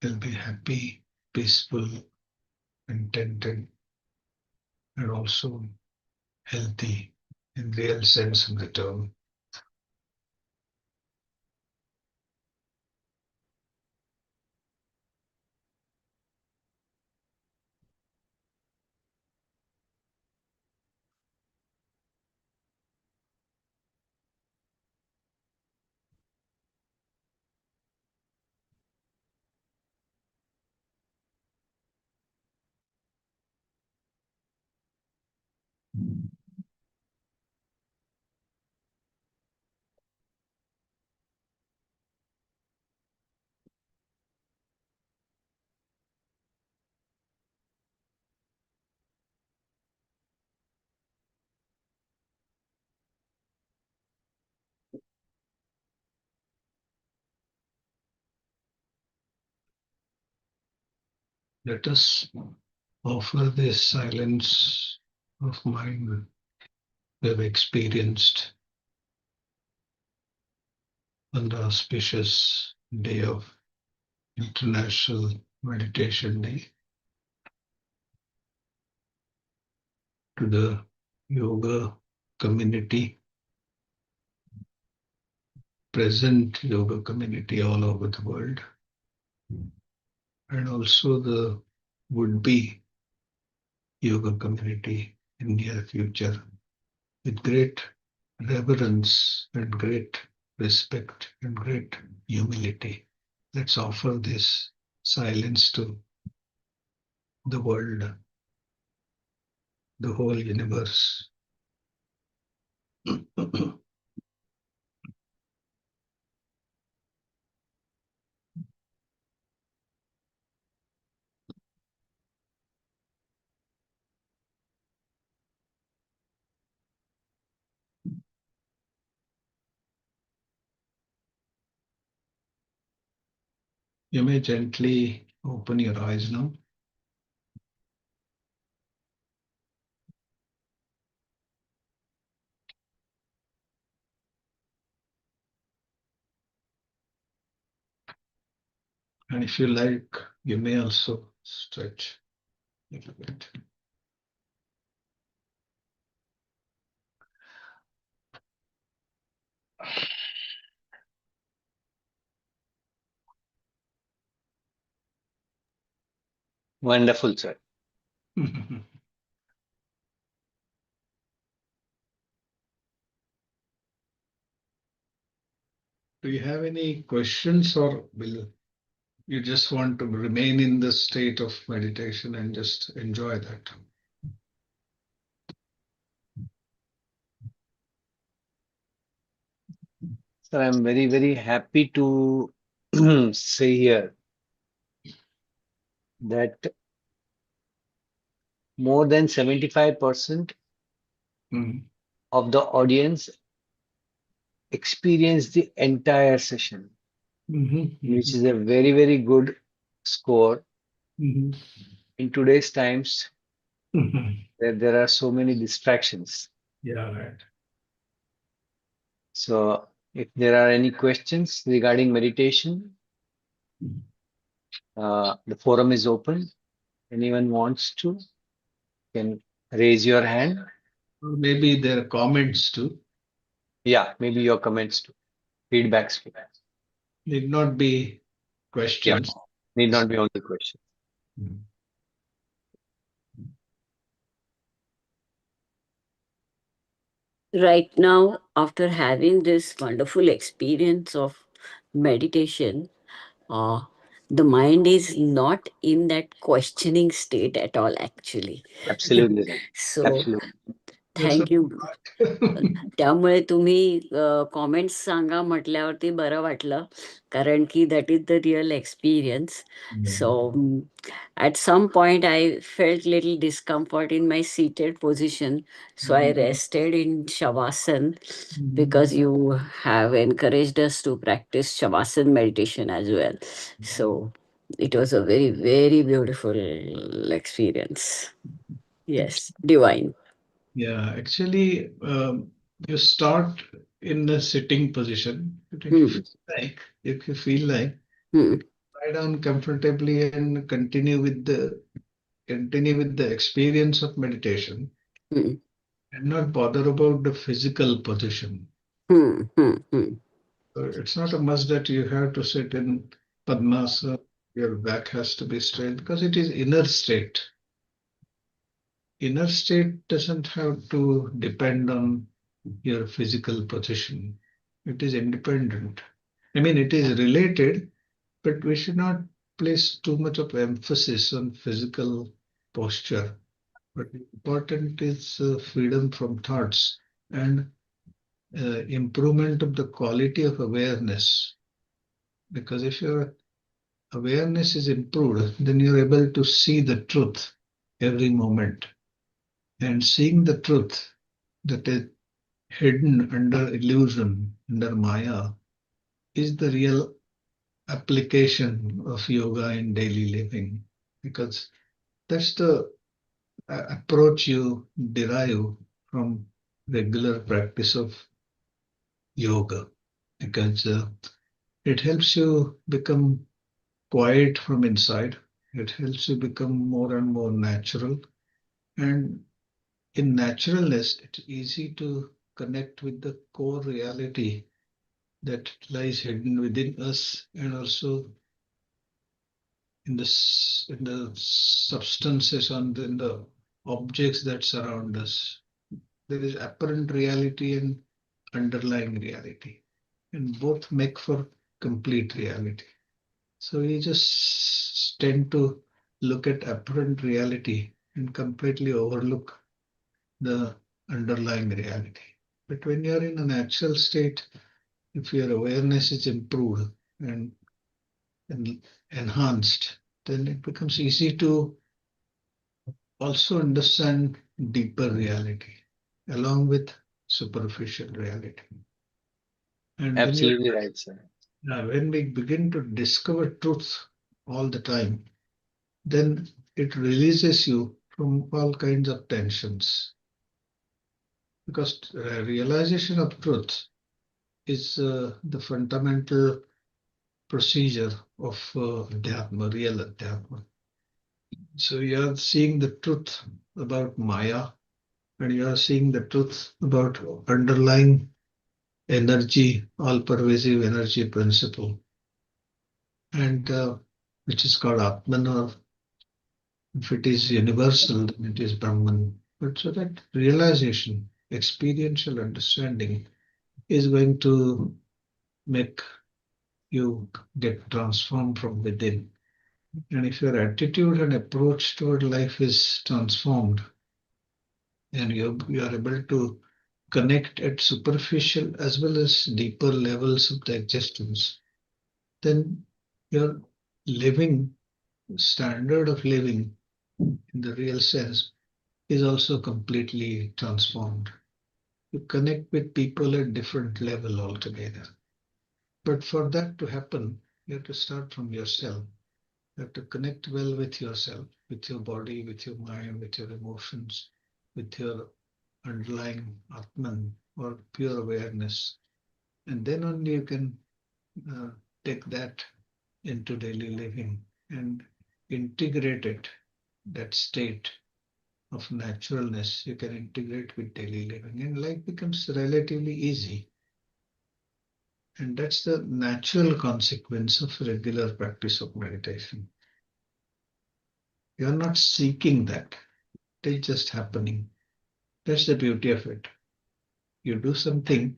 you'll be happy, peaceful, contented, and also healthy in real sense of the term. Let us offer this silence of mind we have experienced on the auspicious day of International Meditation Day to the yoga community, present yoga community all over the world, and also the would-be yoga community in near future. With great reverence and great respect and great humility, let's offer this silence to the world, the whole universe. You may gently open your eyes now. And if you like, you may also stretch a little bit. Wonderful, sir. Do you have any questions, or will you just want to remain in the state of meditation and just enjoy that? Sir, I'm very, very happy to say here that more than 75% Mm. of the audience experienced the entire session, Mhm, which mhm, is a very, very good score mhm, in today's times mhm. where there are so many distractions. Yeah, right. So, if there are any questions regarding meditation, the forum is open. Anyone wants to can raise your hand. Or maybe there are comments too. Yeah, maybe your comments too, feedbacks too. Need not be Yeah, questions. need not be only questions. Mm. Right now, after having this wonderful experience of meditation, uh, the mind is not in that questioning state at all, actually. Absolutely right. So, Absolutely. That's a thank you. part. त्यामुळे तुम्ही comments सांगा म्हटल्यावरती बरं वाटलं, कारण की that is the real experience. So at some point I felt little discomfort in my seated position, so I rested in shavasana, because you have encouraged us to practice shavasana meditation as well. So it was a very, very beautiful experience. Yes, divine. Yeah, actually, you start in a sitting position. But Hmm. if you feel like, Hmm. you can lie down comfortably and continue with the experience of meditation Hmm. and not bother about the physical position. Hmm. Hmm. Hmm. So it's not a must that you have to sit in Padmasana. Your back has to be straight because it is inner state. Inner state doesn't have to depend on your physical position. It is independent. I mean, it is related, but we should not place too much of emphasis on physical posture. But important is freedom from thoughts and improvement of the quality of awareness. Because if your awareness is improved, then you're able to see the truth every moment. And seeing the truth that is hidden under illusion, under Maya, is the real application of yoga in daily living. Because that's the approach you derive from regular practice of yoga. Because it helps you become quiet from inside, it helps you become more and more natural. And in naturalness, it's easy to connect with the core reality that lies hidden within us and also in the substances and in the objects that surround us. There is apparent reality and underlying reality, and both make for complete reality. So we just tend to look at apparent reality and completely overlook the underlying reality. But when you're in a natural state, if your awareness is improved and enhanced, then it becomes easy to also understand deeper reality along with superficial reality. And Absolutely right, sir. when we begin to discover truth all the time, then it releases you from all kinds of tensions. Because realization of truth is the fundamental procedure of Adhyatma, real Adhyatma. So you are seeing the truth about Maya and you are seeing the truth about underlying energy, all-pervasive energy principle, and which is called Atman, or if it is universal, then it is Brahman. But so that realization, experiential understanding, is going to make you get transformed from within. And if your attitude and approach toward life is transformed, and you are able to connect at superficial as well as deeper levels of the existence, then your living standard of living in the real sense is also completely transformed. You connect with people at different level altogether. But for that to happen, you have to start from yourself. You have to connect well with yourself, with your body, with your mind, with your emotions, with your underlying Atman or pure awareness. And then only you can uh, take that into daily living and integrate it, that state of naturalness, you can integrate with daily living, and life becomes relatively easy. And that's the natural consequence of regular practice of meditation. You're not seeking that, it's just happening. That's the beauty of it. You do something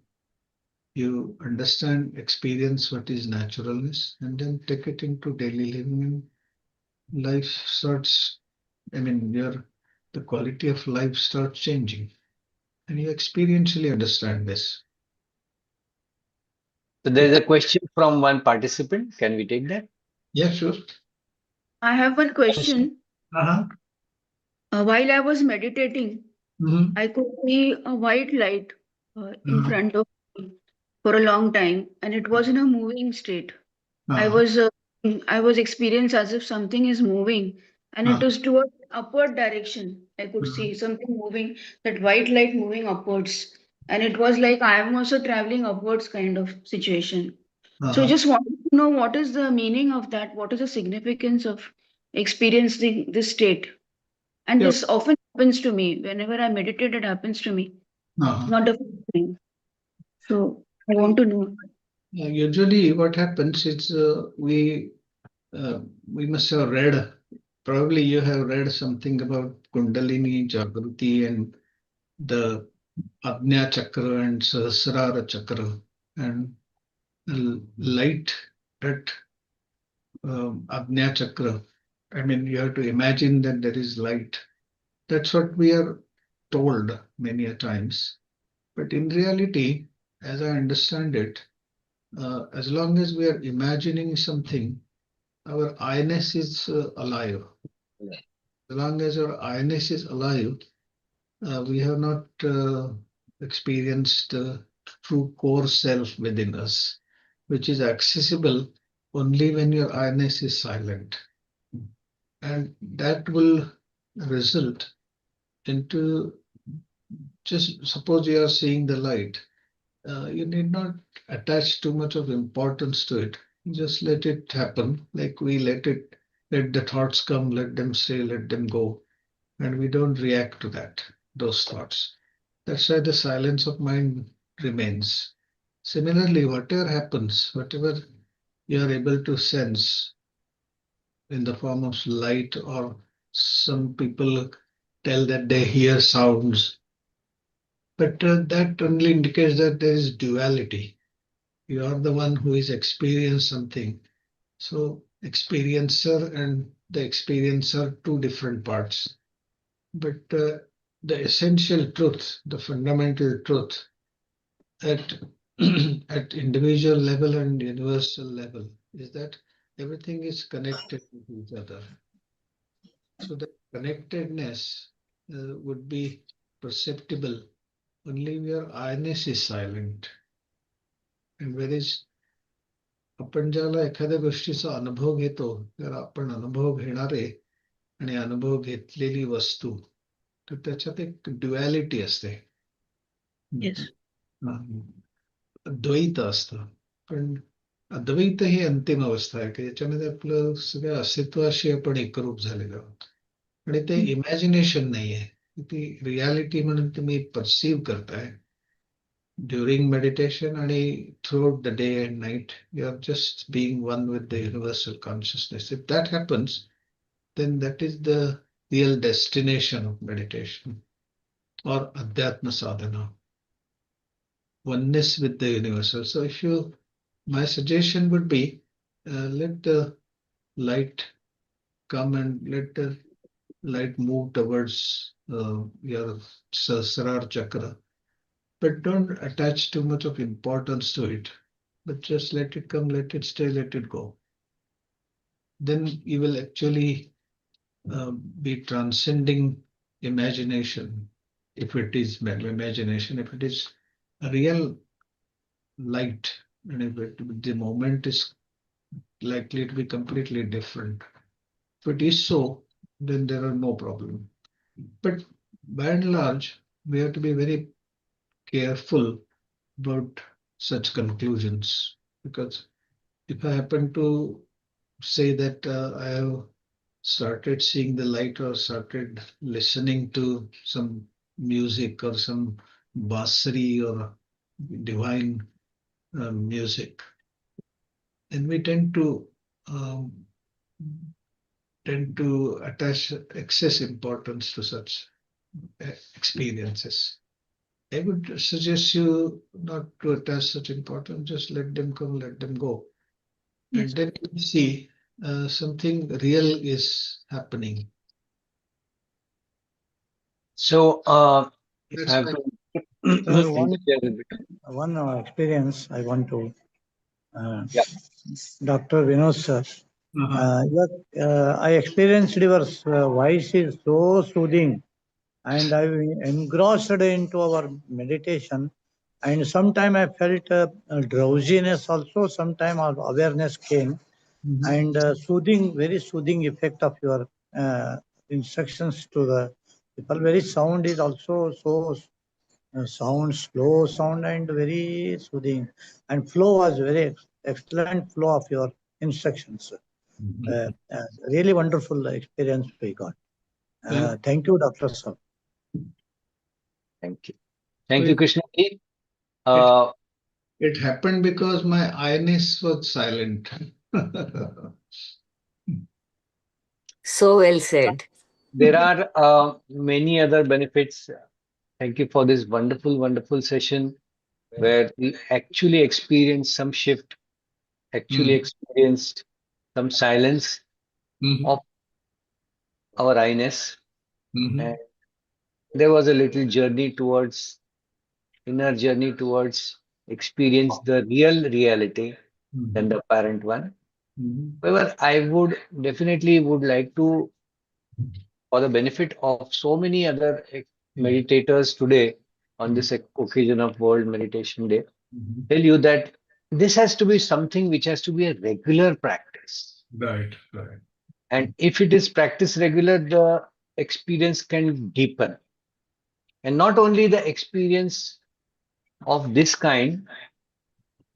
You understand, experience what is naturalness, and then take it into daily living, and life starts, the quality of life starts changing, and you experientially understand this. So there is a question from one participant. Can we take that? Yeah, sure. I have one question. Uh-huh. While I was meditating, Mm-hmm. I could see a white light in Uh-huh. front of me for a long time, and it was in a moving state. I Uh-huh. was uh, I was experienced as if something is moving, and it Uh-huh. was toward upward direction. I could see something moving, that white light moving upwards, and it was like I am also traveling upwards kind of situation. So I Uh-huh. just wanted to know what is the meaning of that? What is the significance of experiencing this state? And Yeah. this often happens to me. Whenever I meditate, it happens to me. Uh-huh. Not the first time. So I want to know. Usually, what happens is we must have read. Probably you have read something about Kundalini, Jagruti, and the Ajna Chakra and Sahasrara Chakra, and the light at Ajna Chakra. You have to imagine that there is light. That's what we are told many a times. But in reality, as I understand it, as long as we are imagining something, our I-ness is alive. As long as our I-ness is alive, we have not experienced the true core self within us, which is accessible only when your I-ness is silent. And that will result into, just suppose you are seeing the light, you need not attach too much of importance to it. Just let it happen, like we let the thoughts come, let them stay, let them go, and we don't react to those thoughts. That's why the silence of mind remains. Similarly, whatever happens, whatever you are able to sense in the form of light, or some people tell that they hear sounds, but that only indicates that there is duality. You are the one who is experiencing something. So, experiencer and the experiencer, two different parts. But the essential truth, the fundamental truth at at individual level and universal level is that everything is connected with each other. So the connectedness would be perceptible only where awareness is silent. And whereas आपण ज्याला एखाद्या गोष्टीचा अनुभव घेतो, तर आपण अनुभव घेणारे आणि अनुभव घेतलेली वस्तू, तर त्याच्यात एक ड्युॲलिटी असते. Yes. द्वैत असतं. पण अद्वैत ही अंतिम अवस्था आहे की याच्यामध्ये आपलं सगळ्या अस्तित्वाशी आपण एकरूप झालेलो आहोत. आणि ते इमॅजिनेशन नाही आहे, ती रियालिटी म्हणून तुम्ही परसीव्ह करताय during meditation and throughout the day and night. You are just being one with the universal consciousness. If that happens, then that is the real destination of meditation or adhyatma sadhana, oneness with the universal. So if you, my suggestion would be, let the light come and let the light move towards your sahasrara chakra, but don't attach too much of importance to it. But just let it come, let it stay, let it go. Then you will actually be transcending imagination. If it is imagination, if it is a real light, and the moment is likely to be completely different. If it is so, then there are no problem. But by and large, we have to be very careful about such conclusions, because if I happen to say that I have started seeing the light or started listening to some music or some basri or divine music, and we um, tend to attach excess importance to such experiences. I would suggest you not to attach such importance. Just let them come, let them go, and Yes. then you see something real is happening. So, if I That's have my. to One interject a bit. one experience I want to, uh, Yeah. Dr. Vinod sir. Uh-huh. I experienced your voice is so soothing, and I engrossed into our meditation. And sometime I felt drowsiness also. Sometime awareness came, Mhm. and soothing, very soothing effect of your instructions to the people. Very sound is also so sound, slow sound, and very soothing. And flow was very excellent flow of your instructions. Mhm. Really wonderful experience we got. Well, Thank you, Dr. Sir. Thank you. so Thank you, Krishna. it Uh, it happened because my I-ness was silent. So well said. there are many other benefits. Thank you for this wonderful, wonderful session where we actually experienced some shift, actually Mhm. experienced some silence Mhm. of our I-ness. And Mhm. there was a little journey towards inner journey towards experience the real reality than Mhm. the apparent one. Mhm. However, I would definitely would like to, for the benefit of so many other meditators today on Mhm. this occasion of World Meditation Day, Mhm. tell you that this has to be something which has to be a regular practice. Right, right. And if it is practice regular, the experience can deepen. And not only the experience of this kind,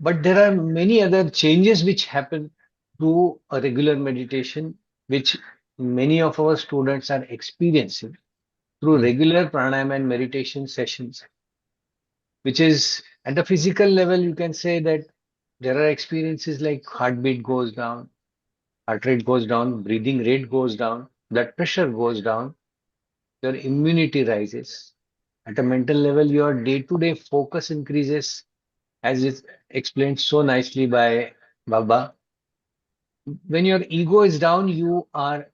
but there are many other changes which happen through a regular meditation, which many of our students are experiencing through Mhm. regular pranayama and meditation sessions, which is at the physical level, you can say that there are experiences like heartbeat goes down, heart rate goes down, breathing rate goes down, blood pressure goes down, your immunity rises. At a mental level, your day-to-day focus increases, as is explained so nicely by Baba. When your ego is down, you are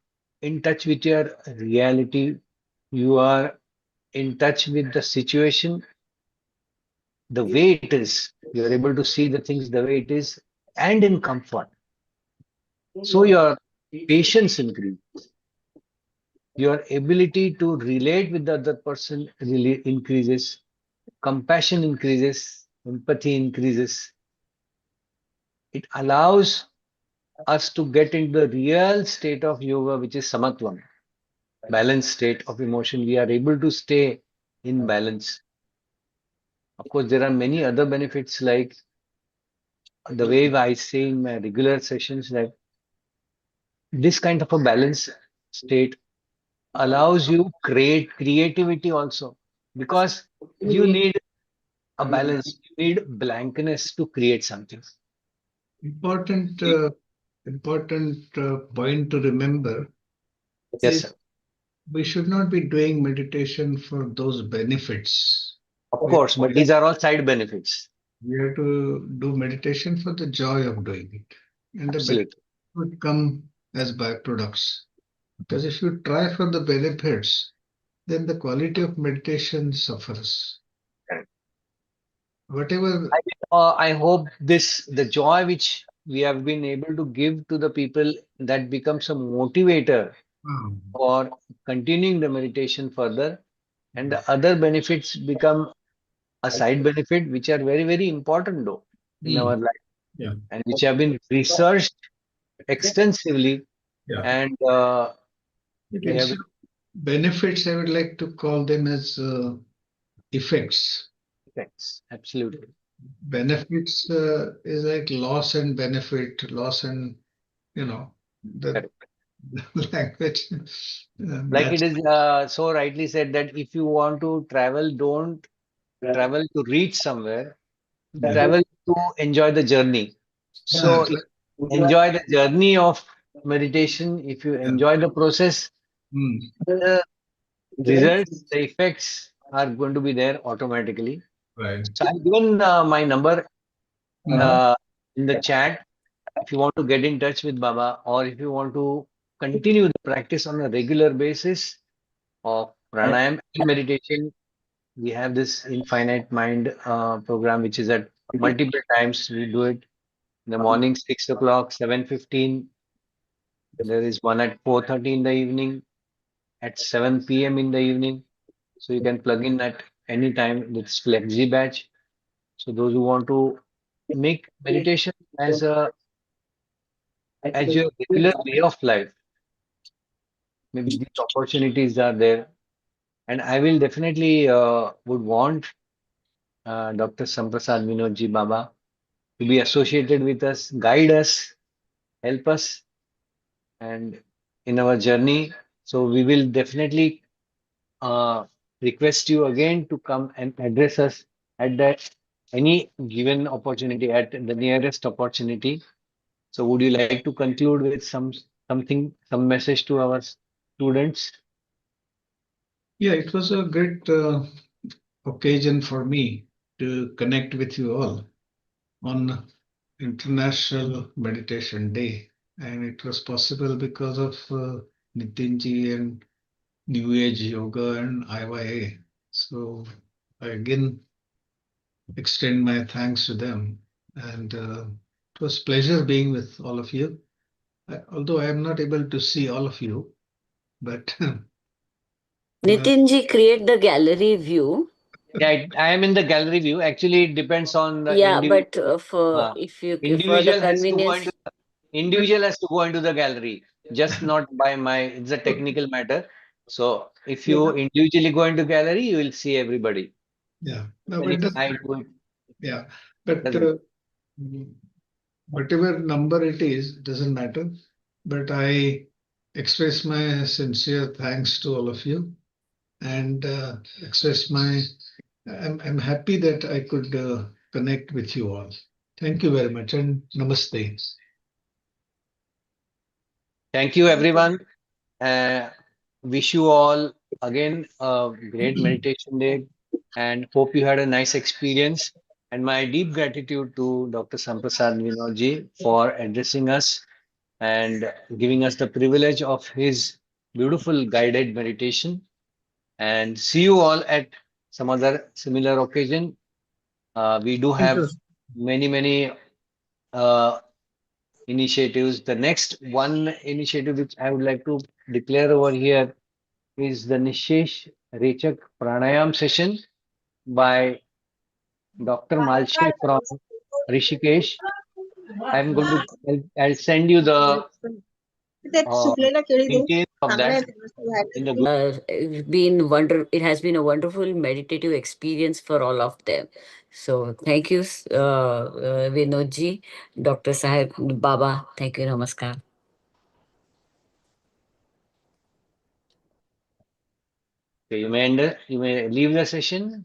in touch with your reality. You are in touch with the situation the way it is. You're able to see the things the way it is and in comfort. So your patience increases. Your ability to relate with the other person really increases. Compassion increases. Empathy increases. It allows us to get into the real state of yoga, which is samatvam, balanced state of emotion. We are able to stay in balance. Of course, there are many other benefits like the way I say in my regular sessions that this kind of a balance state allows you creativity also because you need a balance, you need blankness to create something. Important, important point to remember Yes, is sir. we should not be doing meditation for those benefits. Of We course, but these are all side benefits. we have to do meditation for the joy of doing it, and the benefits Absolutely. would come as byproducts. Because if you try for the benefits, then the quality of meditation suffers. Correct. Whatever. I hope this the joy which we have been able to give to the people that becomes a motivator um, for continuing the meditation further, and the other benefits become a side benefit which are very, very important though in our mm, life yeah, and which have been researched extensively yeah. and But we have instead of benefits, I would like to call them as effects. effects. Absolutely Benefits is like loss and benefit, loss and, you know, the correct. language Like match. it is so rightly said that if you want to travel, don't travel to reach somewhere, Yeah, travel to enjoy the journey. yeah, So if you enjoy the journey of meditation, if you yeah. enjoy the process, Mm, the results, the effects are going to be there automatically. Right. So I've given my number Mhm. uh, in the chat. If you want to get in touch with Baba, or if you want to continue the practice on a regular basis of pranayam and meditation, we have this infinite mind program, which is at multiple times. We do it in the morning, 6 o'clock, 7:15. There is one at 4:30 in the evening, at 7 p.m. in the evening. So you can plug in at any time. It's flexi batch. So those who want to make meditation as your regular way of life, maybe these opportunities are there. And I will definitely would want Dr. Samprasad Vinodji Baba to be associated with us, guide us, help us, and in our journey. So we will definitely uh, request you again to come and address us at that any given opportunity, at the nearest opportunity. So would you like to conclude with some message to our students? Yeah, it was a great occasion for me to connect with you all on International Meditation Day. And it was possible because of Nitinji and New Age Yoga and IYA. So I again extend my thanks to them. And it was pleasure being with all of you. Although I am not able to see all of you, but Nitinji, create the gallery view. Yeah, I am in the gallery view. Actually, it depends on the Yeah, but individual. for Uh, for the individual has to go into convenience, but individual has to go into the gallery, just not by my. It's a technical matter. So if yeah, you individually go into gallery, you will see everybody. yeah, no, Even but if it doesn't I matter. do it, Yeah, but doesn't. whatever number it is, doesn't matter. But I express my sincere thanks to all of you and express my. I'm happy that I could connect with you all. Thank you very much and namaste. Thank you, everyone. Uh, wish you all again a great meditation day and hope you had a nice experience. And my deep gratitude to Dr. Samprasad Vinodji for addressing us and giving us the privilege of his beautiful guided meditation. And see you all at some other similar occasion. We do Thank have you. many uh, initiatives. The next one initiative which I would like to declare over here is the Nishesh Rechak Pranayam session by Dr. Malshe from Rishikesh. I'm going to, I'll send you the uh, details of that in the group. it has been a wonderful meditative experience for all of them. So thank you, Vinodji, Dr. Sahib Baba. Thank you, namaskar. Okay, you may leave the session.